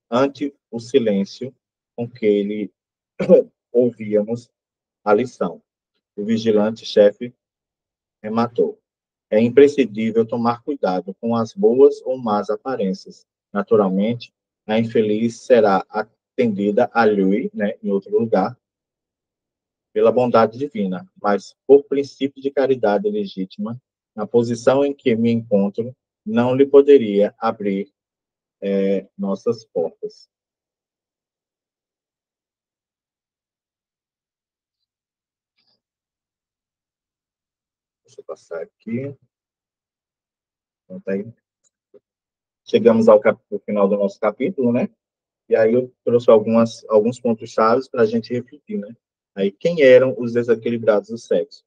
Ante o silêncio com que ele ouvíamos a lição, o vigilante-chefe rematou: é imprescindível tomar cuidado com as boas ou más aparências. Naturalmente, a infeliz será tendida a Lui, né, em outro lugar, pela bondade divina, mas por princípio de caridade legítima, na posição em que me encontro, não lhe poderia abrir nossas portas. Deixa eu passar aqui. Chegamos ao final do nosso capítulo, né? E aí eu trouxe alguns pontos chaves para a gente refletir, né? Aí, quem eram os desequilibrados do sexo?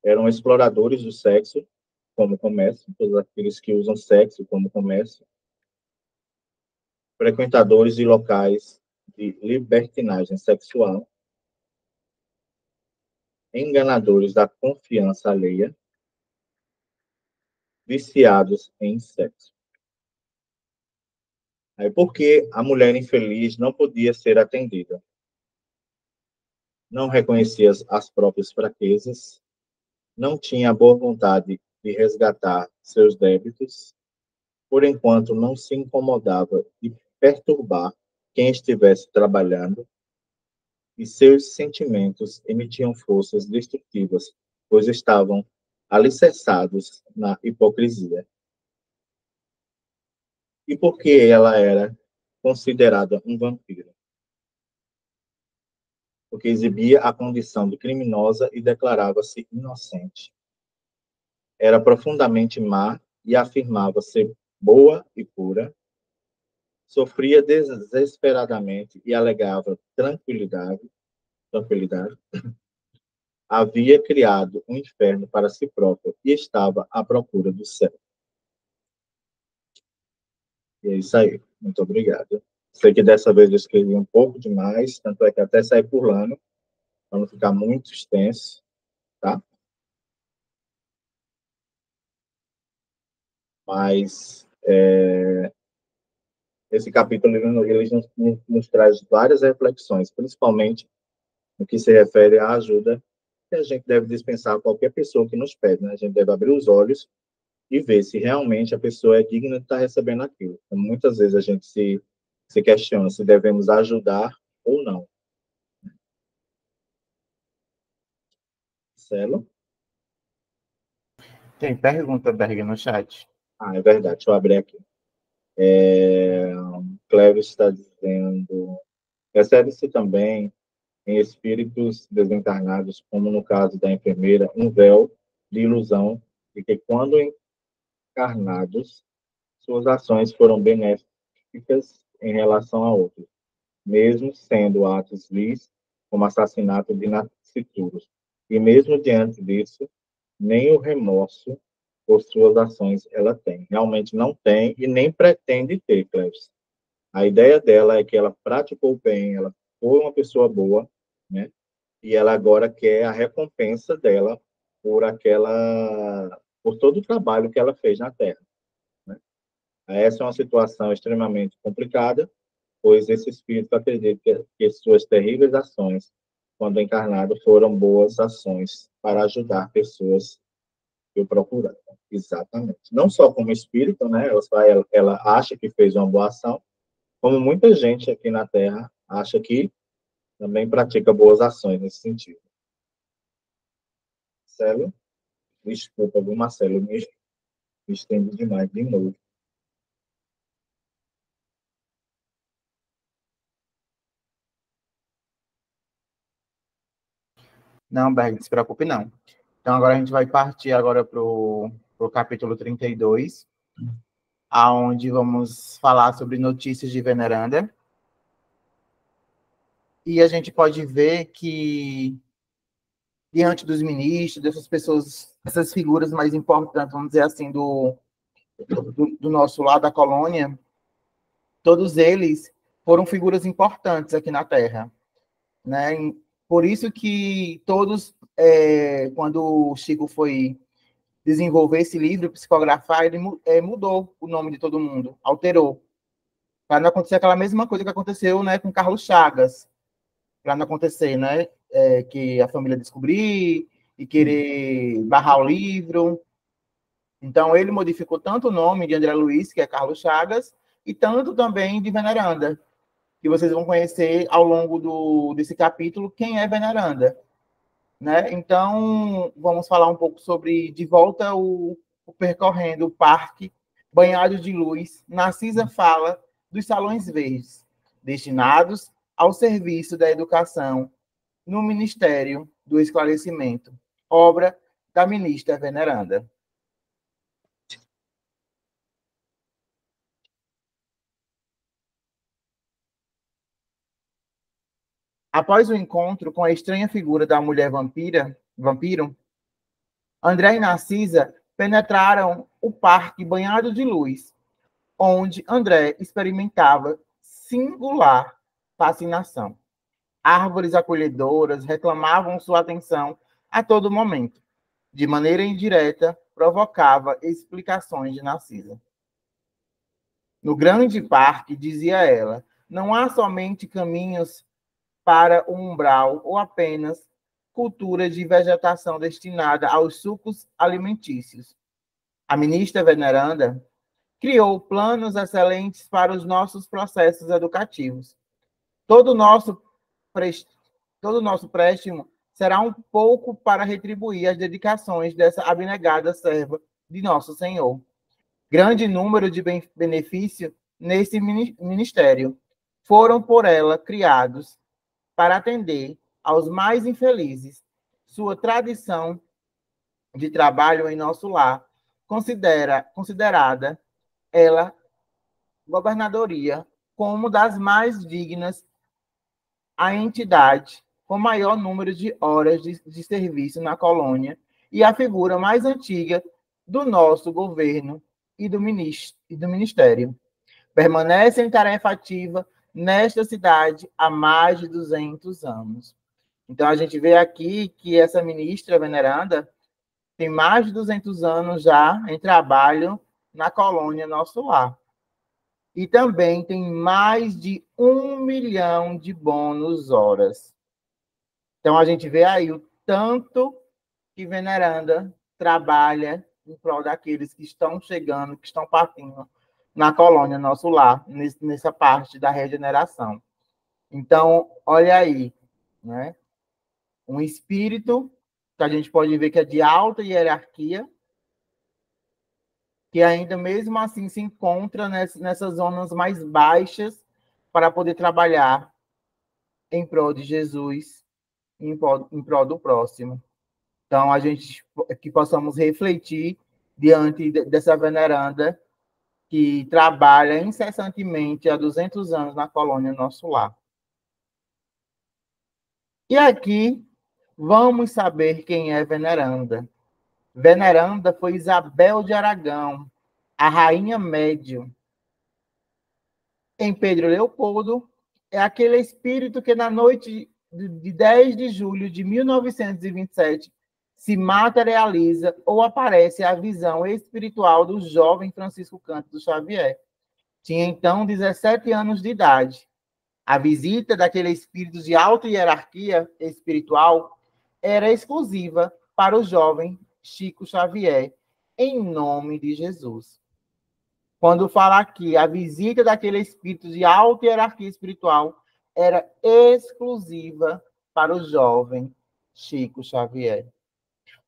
Eram exploradores do sexo como comércio, todos aqueles que usam sexo como comércio, frequentadores de locais de libertinagem sexual, enganadores da confiança alheia, viciados em sexo. Aí, por que a mulher infeliz não podia ser atendida? Não reconhecia as próprias fraquezas, não tinha boa vontade de resgatar seus débitos, por enquanto não se incomodava de perturbar quem estivesse trabalhando, e seus sentimentos emitiam forças destrutivas, pois estavam alicerçados na hipocrisia. E por que ela era considerada um vampiro? Porque exibia a condição de criminosa e declarava-se inocente. Era profundamente má e afirmava ser boa e pura, sofria desesperadamente e alegava tranquilidade, havia criado um inferno para si própria e estava à procura do céu. E é isso aí. Muito obrigado. Sei que dessa vez eu escrevi um pouco demais, tanto é que até saí pulando, para não ficar muito extenso, tá? Mas esse capítulo ele nos traz várias reflexões, principalmente no que se refere à ajuda que a gente deve dispensar a qualquer pessoa que nos pede, né? A gente deve abrir os olhos e ver se realmente a pessoa é digna de estar recebendo aquilo. Então, muitas vezes a gente se questiona se devemos ajudar ou não. Celo? Tem pergunta, Berg, no chat. Ah, é verdade, deixa eu abrir aqui. Cléber está dizendo, recebe-se também em espíritos desencarnados, como no caso da enfermeira, um véu de ilusão de que quando encarnados, suas ações foram benéficas em relação a outros, mesmo sendo atos vis, como assassinato de nascituros. E mesmo diante disso, nem o remorso por suas ações ela tem. Realmente não tem e nem pretende ter, Cleves. A ideia dela é que ela praticou bem, ela foi uma pessoa boa, né? E ela agora quer a recompensa dela por todo o trabalho que ela fez na Terra. Né? Essa é uma situação extremamente complicada, pois esse espírito acredita que suas terríveis ações, quando encarnado, foram boas ações para ajudar pessoas que o procuraram. Exatamente. Não só como espírito, né? Ela acha que fez uma boa ação, como muita gente aqui na Terra acha que também pratica boas ações nesse sentido. Marcelo, desculpa, viu, Marcelo? Me estendo demais de novo. Não, Berg, não se preocupe, não. Então, agora a gente vai partir agora para o capítulo 32, aonde vamos falar sobre notícias de veneranda. E a gente pode ver que, diante dos ministros, dessas pessoas, essas figuras mais importantes, vamos dizer assim, do nosso lado da colônia, todos eles foram figuras importantes aqui na Terra, né? Por isso que todos, quando o Chico foi desenvolver esse livro, psicografar, ele mudou o nome de todo mundo, alterou, para não acontecer aquela mesma coisa que aconteceu, né, com Carlos Chagas, para não acontecer, né, que a família descobrir e querer barrar o livro. Então, ele modificou tanto o nome de André Luiz, que é Carlos Chagas, e tanto também de Veneranda, que vocês vão conhecer ao longo desse capítulo quem é Veneranda. Né? Então, vamos falar um pouco sobre De Volta o Percorrendo o Parque, banhado de luz. Narcisa fala dos salões verdes, destinados ao serviço da educação no Ministério do Esclarecimento, obra da ministra Veneranda. Após o encontro com a estranha figura da mulher vampiro, André e Narcisa penetraram o parque banhado de luz, onde André experimentava singular fascinação. Árvores acolhedoras reclamavam sua atenção a todo momento. De maneira indireta, provocava explicações de Narcisa. No grande parque, dizia ela, não há somente caminhos para o umbral ou apenas cultura de vegetação destinada aos sucos alimentícios. A ministra Veneranda criou planos excelentes para os nossos processos educativos. Todo o nosso préstimo será um pouco para retribuir as dedicações dessa abnegada serva de nosso Senhor. Grande número de benefícios nesse ministério foram por ela criados para atender aos mais infelizes. Sua tradição de trabalho em nosso lar, considerada ela, governadoria, como das mais dignas, a entidade com maior número de horas de serviço na colônia e a figura mais antiga do nosso governo e do ministério. Permanece em tarefa ativa nesta cidade há mais de 200 anos. Então, a gente vê aqui que essa ministra Veneranda tem mais de 200 anos já em trabalho na colônia Nosso Lar. E também tem mais de 1 milhão de bônus horas. Então, a gente vê aí o tanto que Veneranda trabalha em prol daqueles que estão chegando, que estão partindo na colônia Nosso Lar, nessa parte da regeneração. Então, olha aí, né? Um espírito que a gente pode ver que é de alta hierarquia, que ainda mesmo assim se encontra nessas zonas mais baixas para poder trabalhar em prol de Jesus, em prol do próximo. Então, a gente que possamos refletir diante dessa veneranda que trabalha incessantemente há 200 anos na colônia Nosso Lar. E aqui vamos saber quem é Veneranda. Veneranda foi Isabel de Aragão, a rainha médium. Em Pedro Leopoldo, é aquele espírito que na noite de 10 de julho de 1927 se materializa ou aparece a visão espiritual do jovem Francisco Cândido Xavier. Tinha então 17 anos de idade. A visita daquele espírito de alta hierarquia espiritual era exclusiva para o jovem Chico Xavier, em nome de Jesus. Quando fala aqui, a visita daquele espírito de alta hierarquia espiritual era exclusiva para o jovem Chico Xavier.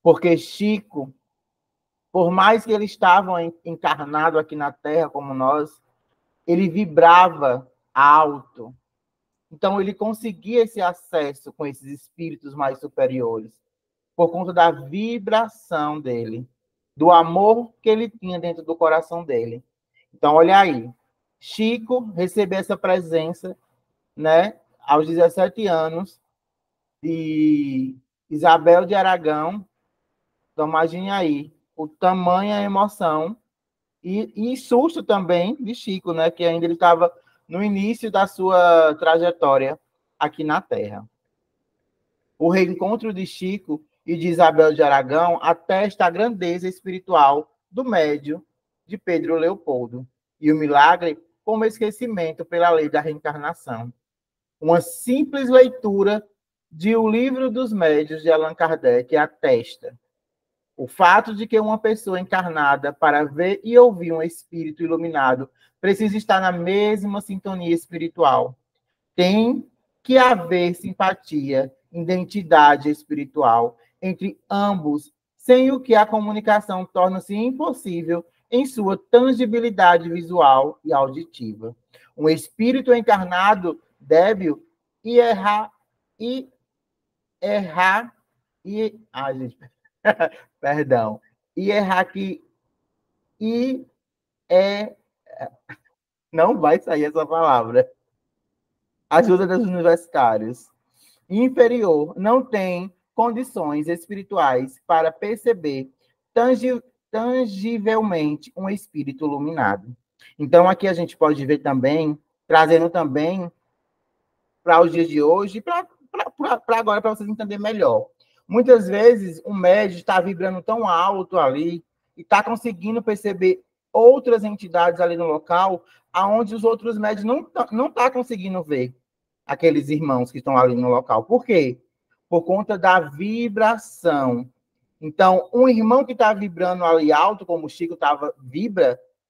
Porque Chico, por mais que ele estava encarnado aqui na Terra como nós, ele vibrava alto. Então, ele conseguia esse acesso com esses espíritos mais superiores, por conta da vibração dele, do amor que ele tinha dentro do coração dele. Então, olha aí, Chico recebeu essa presença, né, aos 17 anos, de Isabel de Aragão. Então, imagine aí o tamanho, a emoção e susto também de Chico, né, que ainda ele estava no início da sua trajetória aqui na Terra. O reencontro de Chico e de Isabel de Aragão atesta a grandeza espiritual do médium de Pedro Leopoldo e o milagre como esquecimento pela lei da reencarnação. Uma simples leitura de O Livro dos Médiuns de Allan Kardec atesta o fato de que uma pessoa encarnada para ver e ouvir um espírito iluminado precisa estar na mesma sintonia espiritual. Tem que haver simpatia, identidade espiritual entre ambos, sem o que a comunicação torna-se impossível em sua tangibilidade visual e auditiva. Um espírito encarnado débil perdão, não vai sair essa palavra. Ajuda dos universitários. Inferior não tem condições espirituais para perceber tangivelmente um espírito iluminado. Então, aqui a gente pode ver também, trazendo também para os dias de hoje, para agora, para vocês entenderem melhor. Muitas vezes, o médium está vibrando tão alto ali e está conseguindo perceber outras entidades ali no local, aonde os outros médios não tá conseguindo ver aqueles irmãos que estão ali no local. Por quê? Por conta da vibração. Então, um irmão que está vibrando ali alto, como o Chico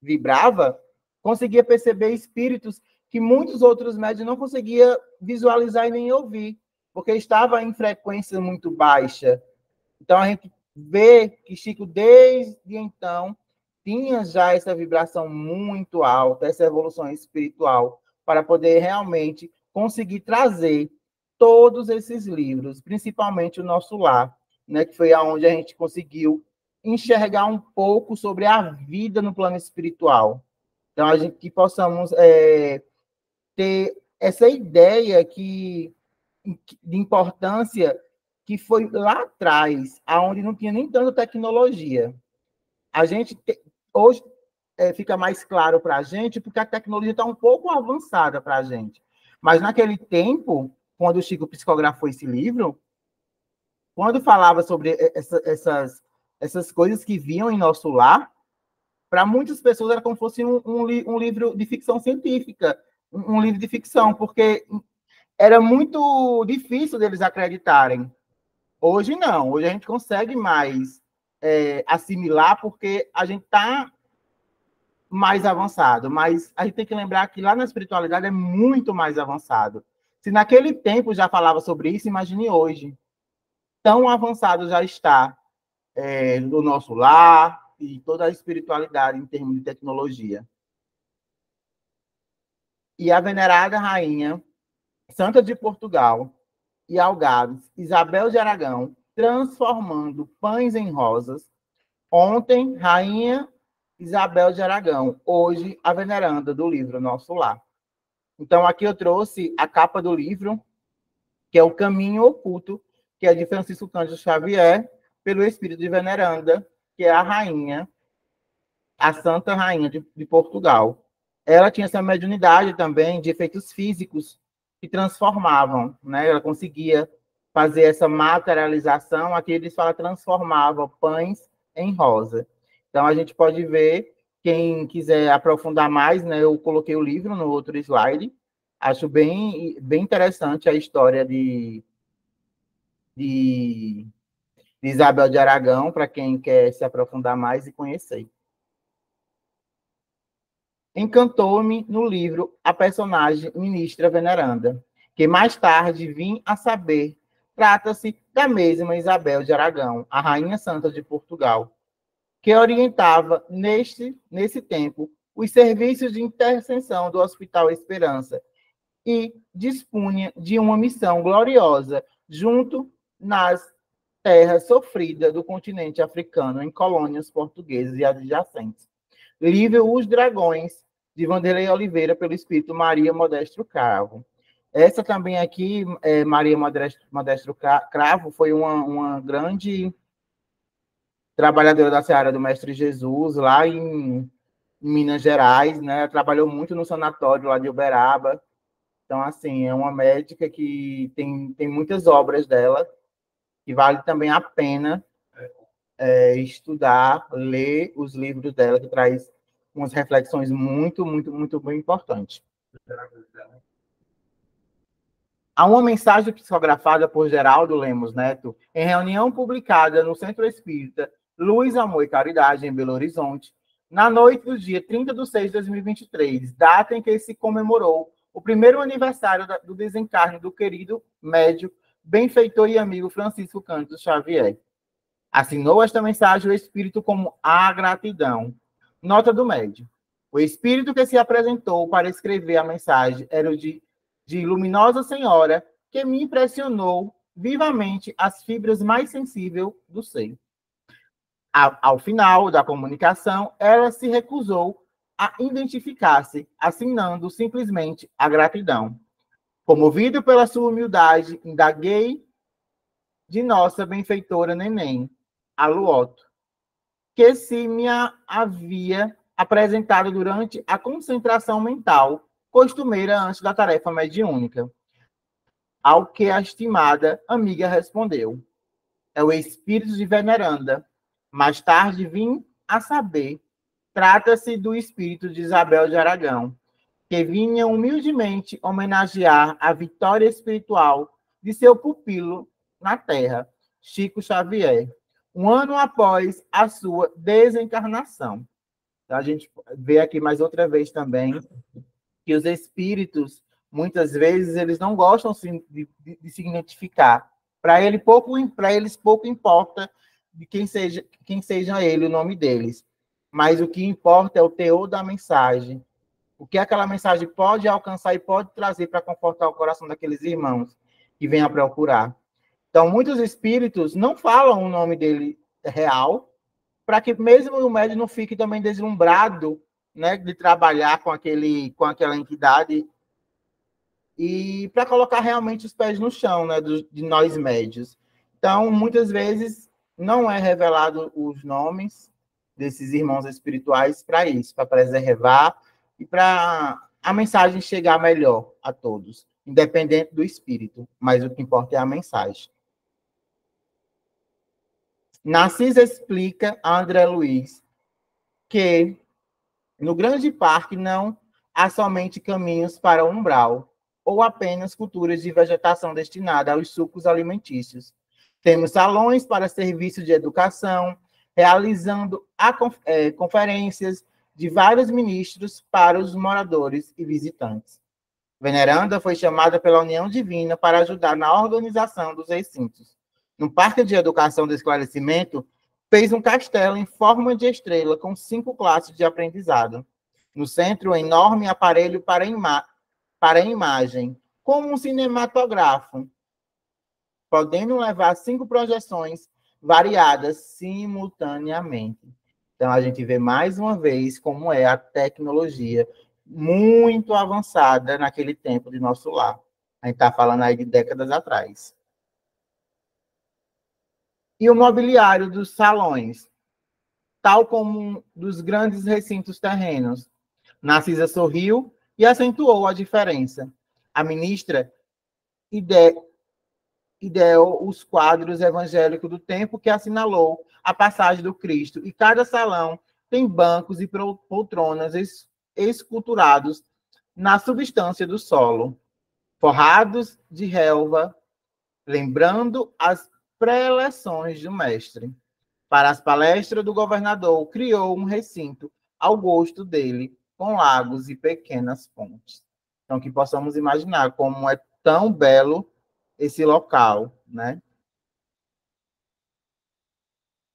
vibrava, conseguia perceber espíritos que muitos outros médios não conseguiam visualizar e nem ouvir, porque estava em frequência muito baixa. Então, a gente vê que Chico, desde então, tinha já essa vibração muito alta, essa evolução espiritual, para poder realmente conseguir trazer todos esses livros, principalmente o Nosso Lar, né, que foi aonde a gente conseguiu enxergar um pouco sobre a vida no plano espiritual. Então, a gente que possamos ter essa ideia de importância que foi lá atrás, aonde não tinha nem tanta tecnologia. A gente hoje fica mais claro para a gente, porque a tecnologia está um pouco avançada para a gente. Mas naquele tempo, quando o Chico psicografou esse livro, quando falava sobre essas coisas que viam em Nosso Lar, para muitas pessoas era como se fosse um livro de ficção científica, um livro de ficção, porque era muito difícil deles acreditarem. Hoje não, hoje a gente consegue mais assimilar, porque a gente está mais avançado, mas a gente tem que lembrar que lá na espiritualidade é muito mais avançado. Se naquele tempo já falava sobre isso, imagine hoje. Tão avançado já está no Nosso Lar e toda a espiritualidade em termos de tecnologia. E a venerada rainha Santa de Portugal e Algarves, Isabel de Aragão, transformando pães em rosas. Ontem, rainha Isabel de Aragão, hoje a veneranda do livro Nosso Lar. Então, aqui eu trouxe a capa do livro, que é O Caminho Oculto, que é de Francisco Cândido Xavier, pelo espírito de veneranda, que é a rainha, a Santa Rainha de Portugal. Ela tinha essa mediunidade também de efeitos físicos que transformavam, né? Ela conseguia fazer essa materialização, aqui eles falam transformava pães em rosa. Então, a gente pode ver, quem quiser aprofundar mais, né, eu coloquei o livro no outro slide, acho bem interessante a história de Isabel de Aragão, para quem quer se aprofundar mais e conhecer. Encantou-me no livro a personagem ministra veneranda, que mais tarde vim a saber, trata-se da mesma Isabel de Aragão, a Rainha Santa de Portugal, que orientava, nesse tempo, os serviços de intercessão do Hospital Esperança e dispunha de uma missão gloriosa junto nas terras sofridas do continente africano, em colônias portuguesas e adjacentes. Livro Os Dragões, de Vanderlei Oliveira, pelo espírito Maria Modesto Cravo. Essa também aqui, Maria Modesto Cravo, foi uma grande trabalhadora da Seara do Mestre Jesus, lá em Minas Gerais, né? Trabalhou muito no sanatório lá de Uberaba. Então, assim, é uma médica que tem muitas obras dela, que vale também a pena estudar, ler os livros dela, que traz umas reflexões muito, muito, muito bem importantes. Há uma mensagem psicografada por Geraldo Lemos Neto, em reunião publicada no Centro Espírita Luz, Amor e Caridade, em Belo Horizonte, Na noite do dia 30/6/2023, data em que se comemorou o primeiro aniversário do desencarne do querido médium, benfeitor e amigo Francisco Cândido Xavier. Assinou esta mensagem o Espírito como a gratidão. Nota do médium. O Espírito que se apresentou para escrever a mensagem era o de Luminosa Senhora, que me impressionou vivamente as fibras mais sensíveis do ser. Ao final da comunicação, ela se recusou a identificar-se, assinando simplesmente a gratidão. Comovido pela sua humildade, indaguei de nossa benfeitora Neném, a Luoto, que se me havia apresentado durante a concentração mental costumeira antes da tarefa mediúnica. Ao que a estimada amiga respondeu: é o espírito de Veneranda. Mais tarde vim a saber, trata-se do espírito de Isabel de Aragão, que vinha humildemente homenagear a vitória espiritual de seu pupilo na Terra, Chico Xavier, um ano após a sua desencarnação. Então, a gente vê aqui mais outra vez também que os espíritos, muitas vezes, eles não gostam de se identificar. Para eles pouco importa de quem seja ele, o nome deles. Mas o que importa é o teor da mensagem. O que aquela mensagem pode alcançar e pode trazer para confortar o coração daqueles irmãos que vêm a procurar. Então, muitos espíritos não falam o nome dele real, para que mesmo o médium não fique também deslumbrado, né, de trabalhar com aquela entidade, e para colocar realmente os pés no chão, né, de nós médios. Então, muitas vezes, não é revelado os nomes desses irmãos espirituais para isso, para preservar e para a mensagem chegar melhor a todos, independente do espírito, mas o que importa é a mensagem. Narcisa explica a André Luiz que no grande parque não há somente caminhos para o umbral, ou apenas culturas de vegetação destinada aos sucos alimentícios. Temos salões para serviço de educação, realizando conferências de vários ministros para os moradores e visitantes. Veneranda foi chamada pela União Divina para ajudar na organização dos recintos. No Parque de Educação do Esclarecimento, fez um castelo em forma de estrela com 5 classes de aprendizado. No centro, um enorme aparelho para imagem, como um cinematógrafo, podendo levar 5 projeções variadas simultaneamente. Então, a gente vê mais uma vez como é a tecnologia muito avançada naquele tempo de nosso lar. A gente está falando aí de décadas atrás. E o mobiliário dos salões, tal como dos grandes recintos terrenos. Narcisa sorriu e acentuou a diferença. A ministra ideou os quadros evangélicos do tempo que assinalou a passagem do Cristo, e cada salão tem bancos e poltronas esculturados na substância do solo, forrados de relva, lembrando as preleções do mestre. Para as palestras do governador, criou um recinto ao gosto dele, com lagos e pequenas pontes. Então, que possamos imaginar como é tão belo esse local, né?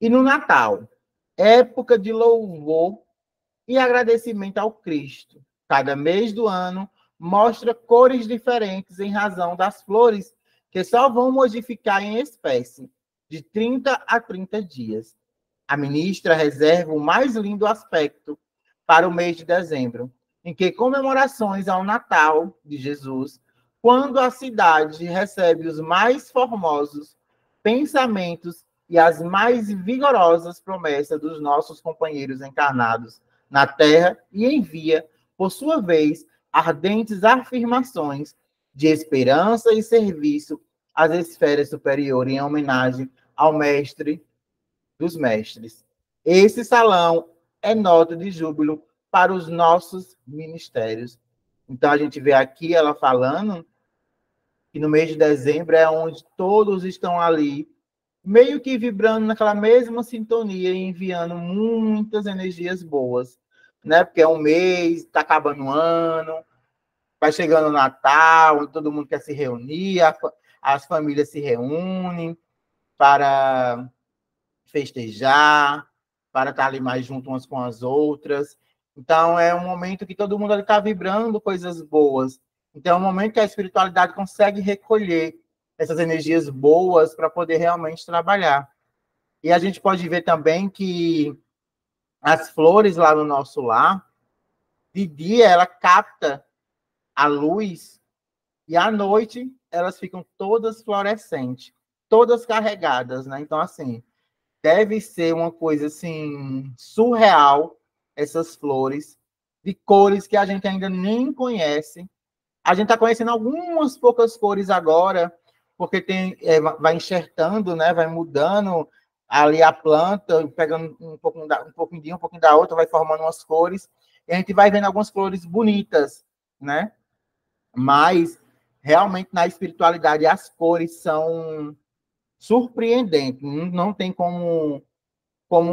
E no Natal, época de louvor e agradecimento ao Cristo. Cada mês do ano mostra cores diferentes em razão das flores que só vão modificar em espécie, de 30 a 30 dias. A ministra reserva o mais lindo aspecto para o mês de dezembro, em que comemorações ao Natal de Jesus, quando a cidade recebe os mais formosos pensamentos e as mais vigorosas promessas dos nossos companheiros encarnados na Terra, e envia, por sua vez, ardentes afirmações de esperança e serviço às esferas superiores, em homenagem ao Mestre dos Mestres. Esse salão é nota de júbilo para os nossos ministérios. Então, a gente vê aqui ela falando que no mês de dezembro é onde todos estão ali meio que vibrando naquela mesma sintonia e enviando muitas energias boas, né? Porque é um mês, está acabando o ano, vai chegando o Natal, todo mundo quer se reunir, as famílias se reúnem para festejar, para estar ali mais junto umas com as outras. Então, é um momento que todo mundo está vibrando coisas boas. Então, é um momento que a espiritualidade consegue recolher essas energias boas para poder realmente trabalhar. E a gente pode ver também que as flores lá no nosso lar, de dia ela capta a luz e à noite elas ficam todas fluorescentes, todas carregadas, né? Então, assim, deve ser uma coisa assim surreal essas flores de cores que a gente ainda nem conhece. A gente está conhecendo algumas poucas cores agora, porque vai enxertando, né? Vai mudando ali a planta, pegando um pouquinho da outra, vai formando umas cores, e a gente vai vendo algumas flores bonitas, né? Mas realmente na espiritualidade as cores são surpreendentes, não tem como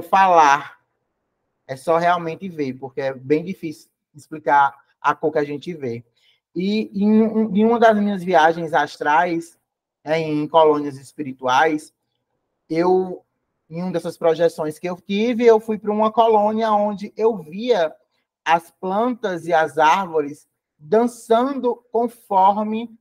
falar, é só realmente ver, porque é bem difícil explicar a cor que a gente vê. E em uma das minhas viagens astrais, em colônias espirituais, em uma dessas projeções que eu tive, eu fui para uma colônia onde eu via as plantas e as árvores dançando conforme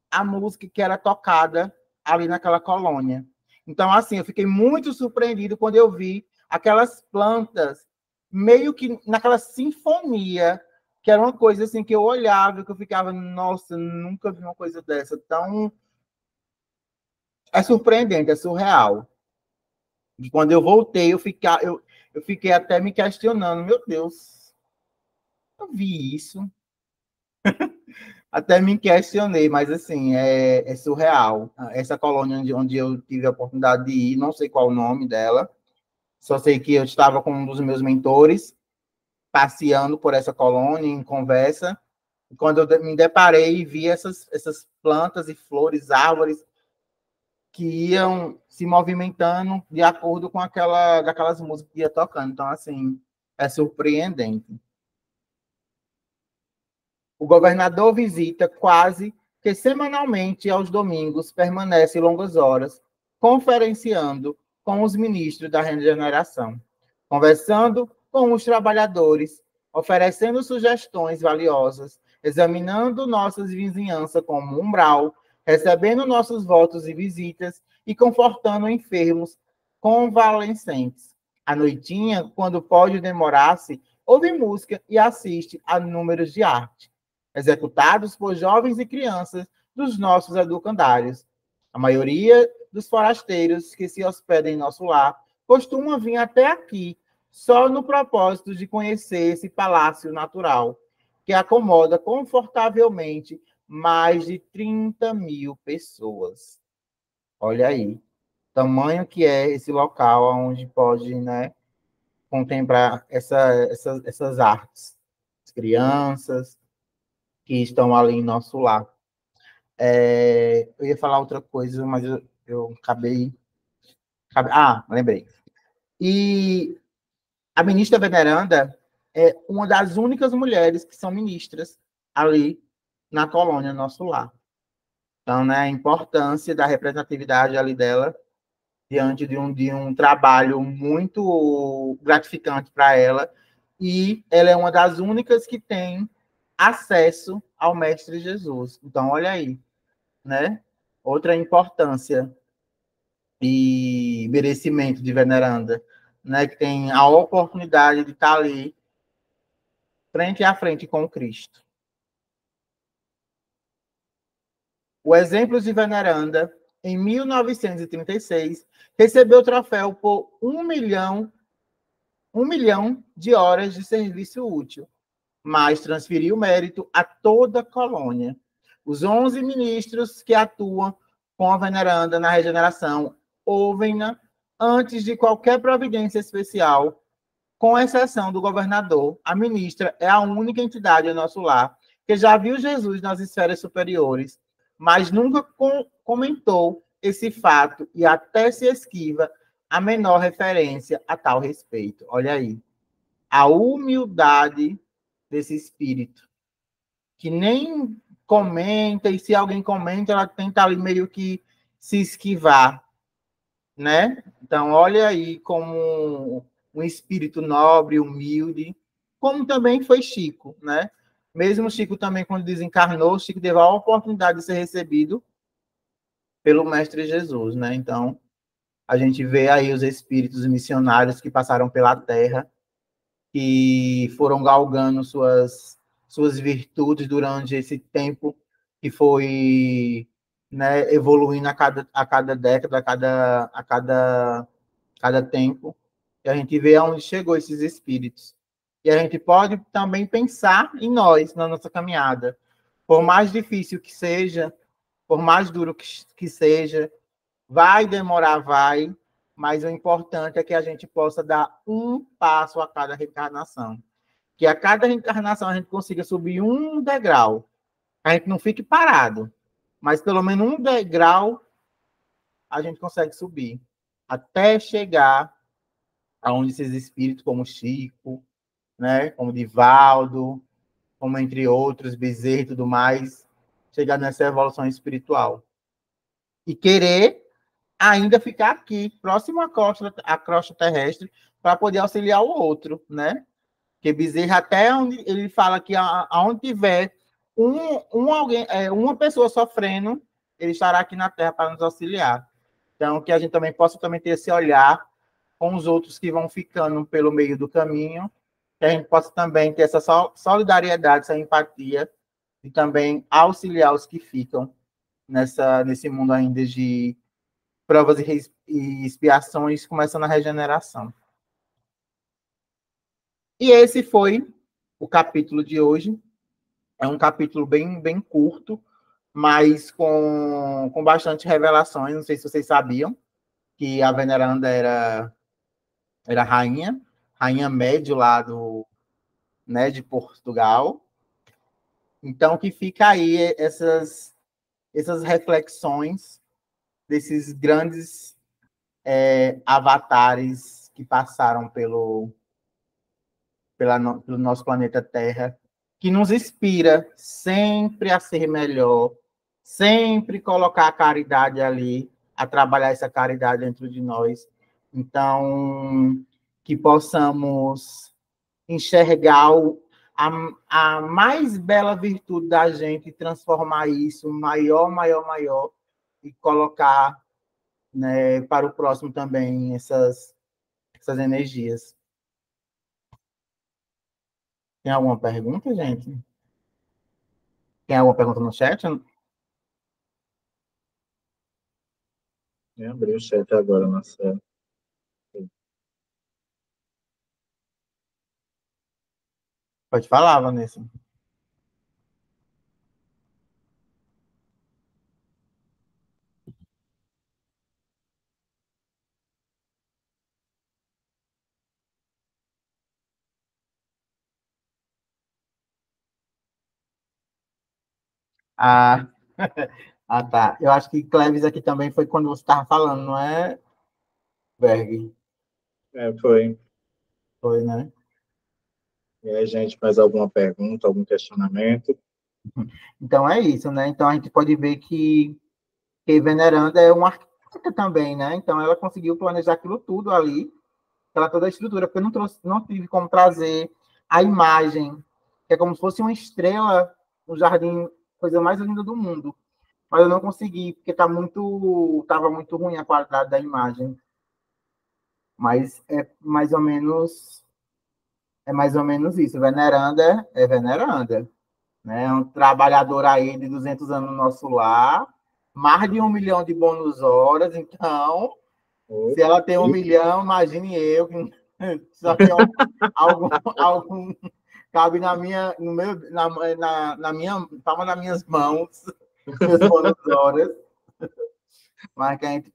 a música que era tocada ali naquela colônia. Então, assim, eu fiquei muito surpreendido quando eu vi aquelas plantas meio que naquela sinfonia, que era uma coisa assim que eu olhava, que eu ficava, nossa, nunca vi uma coisa dessa. Então, é surpreendente, é surreal. E quando eu voltei, eu fiquei até me questionando, meu Deus, eu vi isso. Até me questionei, mas assim, é surreal. Essa colônia onde eu tive a oportunidade de ir, não sei qual o nome dela, só sei que eu estava com um dos meus mentores, passeando por essa colônia, em conversa, e quando eu me deparei e vi essas plantas e flores, árvores, que iam se movimentando de acordo com daquelas músicas que ia tocando. Então, assim, é surpreendente. O governador visita quase que semanalmente aos domingos, permanece longas horas, conferenciando com os ministros da regeneração, conversando com os trabalhadores, oferecendo sugestões valiosas, examinando nossas vizinhanças como umbral, recebendo nossos votos e visitas e confortando enfermos convalescentes. À noitinha, quando pode demorar-se, ouve música e assiste a números de arte executados por jovens e crianças dos nossos educandários. A maioria dos forasteiros que se hospedam em nosso lar costuma vir até aqui só no propósito de conhecer esse palácio natural, que acomoda confortavelmente mais de 30.000 pessoas. Olha aí, tamanho que é esse local onde pode, né, contemplar essas artes. As crianças, que estão ali em nosso lar. Eu ia falar outra coisa, mas eu acabei. Lembrei. E a ministra veneranda é uma das únicas mulheres que são ministras ali na colônia, nosso lar. Então, né, a importância da representatividade ali dela diante de um trabalho muito gratificante para ela, e ela é uma das únicas que tem acesso ao Mestre Jesus. Então, olha aí, né? Outra importância e merecimento de veneranda, né? Que tem a oportunidade de estar ali, frente a frente com Cristo. O exemplo de veneranda, em 1936, recebeu o troféu por 1 milhão de horas de serviço útil, mas transferiu o mérito a toda a colônia. Os 11 ministros que atuam com a veneranda na regeneração ouvem-na antes de qualquer providência especial, com exceção do governador. A ministra é a única entidade em nosso lar que já viu Jesus nas esferas superiores, mas nunca comentou esse fato e até se esquiva a menor referência a tal respeito. Olha aí, a humildade desse espírito, que nem comenta, e se alguém comenta, ela tenta ali meio que se esquivar, né? Então, olha aí como um espírito nobre, humilde, como também foi Chico, né? Mesmo Chico também, quando desencarnou, Chico teve a oportunidade de ser recebido pelo Mestre Jesus, né? Então, a gente vê aí os espíritos missionários que passaram pela Terra, que foram galgando suas virtudes durante esse tempo que foi, né, evoluindo a cada década, a cada tempo. E a gente vê aonde chegou esses espíritos. E a gente pode também pensar em nós, na nossa caminhada. Por mais difícil que seja, por mais duro que seja, vai demorar, vai, mas o importante é que a gente possa dar um passo a cada reencarnação. Que a cada reencarnação a gente consiga subir um degrau. A gente não fique parado, mas pelo menos um degrau a gente consegue subir. Até chegar aonde esses espíritos como Chico, né, como Divaldo, como entre outros, Bezerra e tudo mais, chegar nessa evolução espiritual. E querer ainda ficar aqui, próximo à crosta terrestre, para poder auxiliar o outro, né? Porque Bezerra, até onde ele fala que aonde tiver alguém, uma pessoa sofrendo, ele estará aqui na Terra para nos auxiliar. Então, que a gente também possa também ter esse olhar com os outros que vão ficando pelo meio do caminho, que a gente possa também ter essa solidariedade, essa empatia, e também auxiliar os que ficam nesse mundo ainda de provas e expiações, começando a regeneração. E esse foi o capítulo de hoje. É um capítulo bem, bem curto, mas com bastante revelações. Não sei se vocês sabiam que a Veneranda era rainha médio lá né, de Portugal. Então, que fica aí essas reflexões desses grandes avatares que passaram pelo nosso planeta Terra, que nos inspira sempre a ser melhor, sempre colocar a caridade ali, a trabalhar essa caridade dentro de nós. Então, que possamos enxergar a mais bela virtude da gente e transformar isso maior, maior, maior, e colocar, né, para o próximo também essas energias. Tem alguma pergunta, gente? Tem alguma pergunta no chat? Eu abri o chat agora, Marcelo. Pode falar, Vanessa. Ah, tá. Eu acho que Cleves aqui também foi quando você estava falando, não é, Berg? Foi. Foi, né? E aí, gente, mais alguma pergunta, algum questionamento? Então é isso, né? Então a gente pode ver que Veneranda é uma arquiteta também, né? Então ela conseguiu planejar aquilo tudo ali, ela toda a estrutura, porque não tive como trazer a imagem, que é como se fosse uma estrela no jardim, coisa mais linda do mundo. Mas eu não consegui, porque estava muito ruim a qualidade da imagem. Mas é mais ou menos isso. Veneranda é veneranda, né? É um trabalhador aí de 200 anos no nosso lar, mais de 1 milhão de bônus horas, então, se ela tem 1 milhão, imagine eu, que só tem algum cabe na minha, no meu, na minha palma das minhas mãos, meus bônus horas, mas que a gente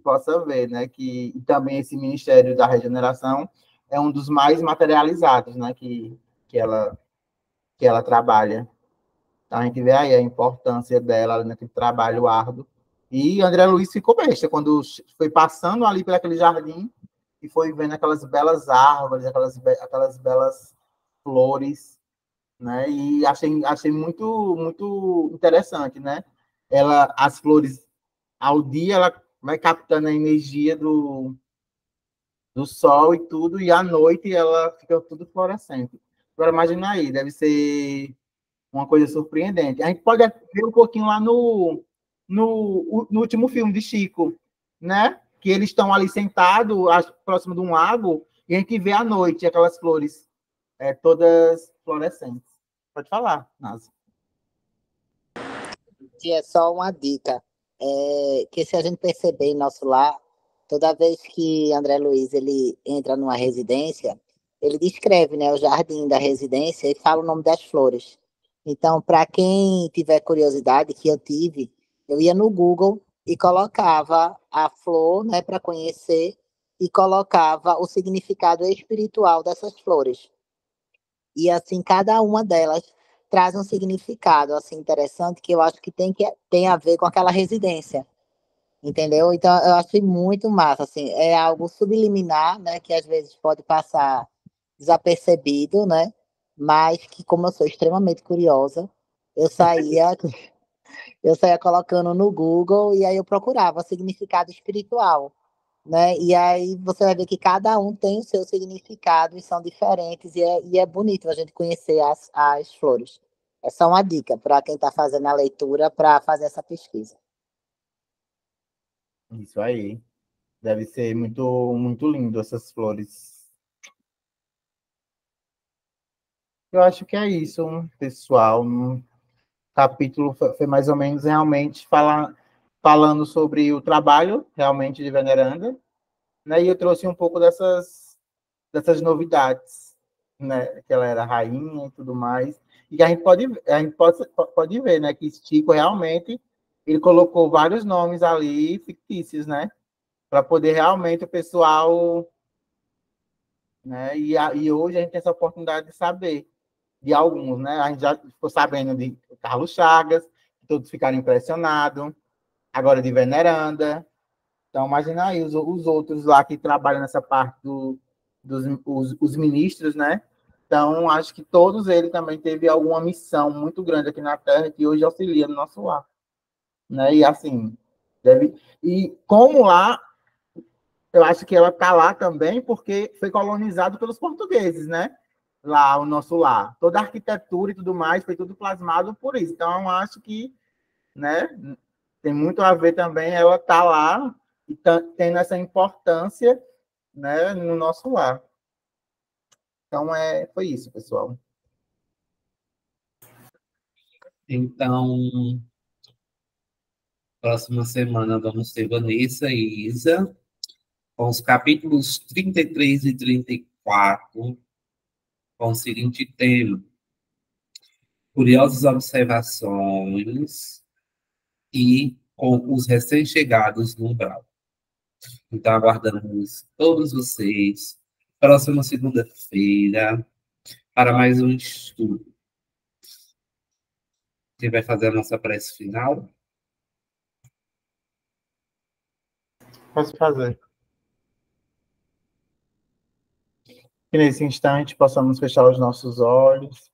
possa ver, né, que também esse Ministério da Regeneração é um dos mais materializados, né, que ela trabalha. Então, a gente vê aí a importância dela naquele trabalho árduo E André Luiz ficou besta quando foi passando ali por aquele jardim e foi vendo aquelas belas árvores, aquelas belas flores, né? E achei muito interessante, né? As flores, ao dia, ela vai captando a energia do sol e tudo, e à noite ela fica tudo fluorescente. Agora, imagina aí, deve ser uma coisa surpreendente. A gente pode ver um pouquinho lá no último filme de Chico, né? Que eles estão ali sentados, próximo de um lago, e a gente vê à noite aquelas flores todas fluorescentes. Pode falar, Nasa. Que é só uma dica, que se a gente perceber em nosso lar, toda vez que André Luiz ele entra numa residência, ele descreve, né, o jardim da residência e fala o nome das flores. Então, para quem tiver curiosidade, que eu tive, eu ia no Google e colocava a flor, né, para conhecer, e colocava o significado espiritual dessas flores. E assim, cada uma delas traz um significado assim interessante que eu acho que tem a ver com aquela residência, entendeu? Então, eu achei muito massa, assim, é algo subliminar, né, que às vezes pode passar desapercebido, né? Mas que como eu sou extremamente curiosa, eu saía eu saía colocando no Google e aí eu procurava significado espiritual, né? E aí você vai ver que cada um tem o seu significado e são diferentes, e é bonito a gente conhecer as flores. É só uma dica para quem está fazendo a leitura para fazer essa pesquisa. Isso aí. Deve ser muito lindo essas flores. Eu acho que é isso, pessoal. O capítulo foi mais ou menos realmente falando sobre o trabalho realmente de Veneranda, né? E eu trouxe um pouco dessas novidades, né? Que ela era rainha e tudo mais. E a gente pode ver, né? Que Chico realmente ele colocou vários nomes ali fictícios, né? Para poder realmente o pessoal, né? E hoje a gente tem essa oportunidade de saber de alguns, né? A gente já ficou sabendo de Carlos Chagas, todos ficaram impressionados, agora de Veneranda. Então, imagina aí os outros lá que trabalham nessa parte os ministros, né? Então, acho que todos eles também teve alguma missão muito grande aqui na Terra que hoje auxilia no nosso lar, né? E assim, e como lá, eu acho que ela está lá também porque foi colonizado pelos portugueses, né? Lá, o nosso lar. Toda a arquitetura e tudo mais foi tudo plasmado por isso. Então, eu acho que, né, tem muito a ver também ela tá lá e tendo essa importância, né, no nosso lar. Então, foi isso, pessoal. Então, próxima semana vamos ter Vanessa e Isa, com os capítulos 33 e 34, com o seguinte tema: curiosas observações e com os recém-chegados no umbral. Então, aguardamos todos vocês próxima segunda-feira para mais um estudo. Quem vai fazer a nossa prece final? Posso fazer. Que nesse instante possamos fechar os nossos olhos,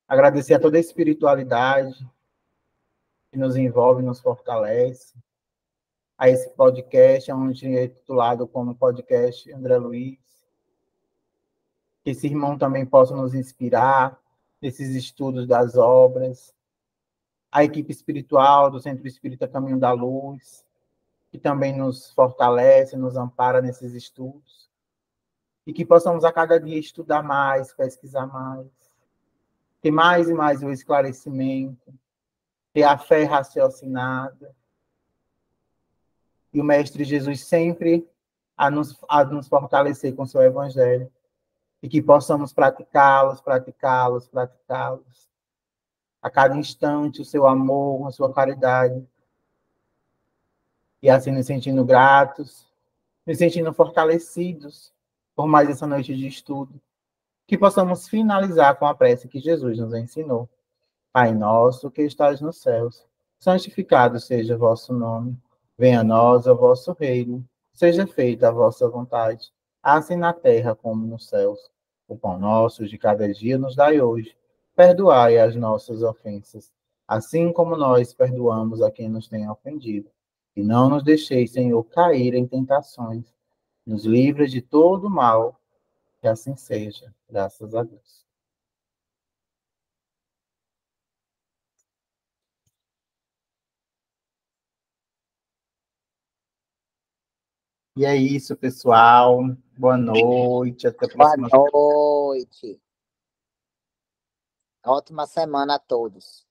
agradecer a toda a espiritualidade que nos envolve, nos fortalece, a esse podcast, onde é titulado como podcast André Luiz. Que esse irmão também possa nos inspirar nesses estudos das obras, a equipe espiritual do Centro Espírita Caminho da Luz, que também nos fortalece, nos ampara nesses estudos, e que possamos a cada dia estudar mais, pesquisar mais, ter mais e mais o esclarecimento, ter a fé raciocinada, e o Mestre Jesus sempre a nos fortalecer com seu Evangelho, e que possamos praticá-los, a cada instante o seu amor, a sua caridade, e assim nos sentindo gratos, nos sentindo fortalecidos por mais essa noite de estudo, que possamos finalizar com a prece que Jesus nos ensinou. Pai nosso que estás nos céus, santificado seja o vosso nome. Venha a nós o vosso reino. Seja feita a vossa vontade, assim na terra como nos céus. O pão nosso de cada dia nos dai hoje. Perdoai as nossas ofensas, assim como nós perdoamos a quem nos tem ofendido. E não nos deixeis, Senhor, cair em tentações. Nos livra de todo mal, que assim seja. Graças a Deus. E é isso, pessoal. Boa noite. Até a Boa próxima. noite. Ótima semana a todos.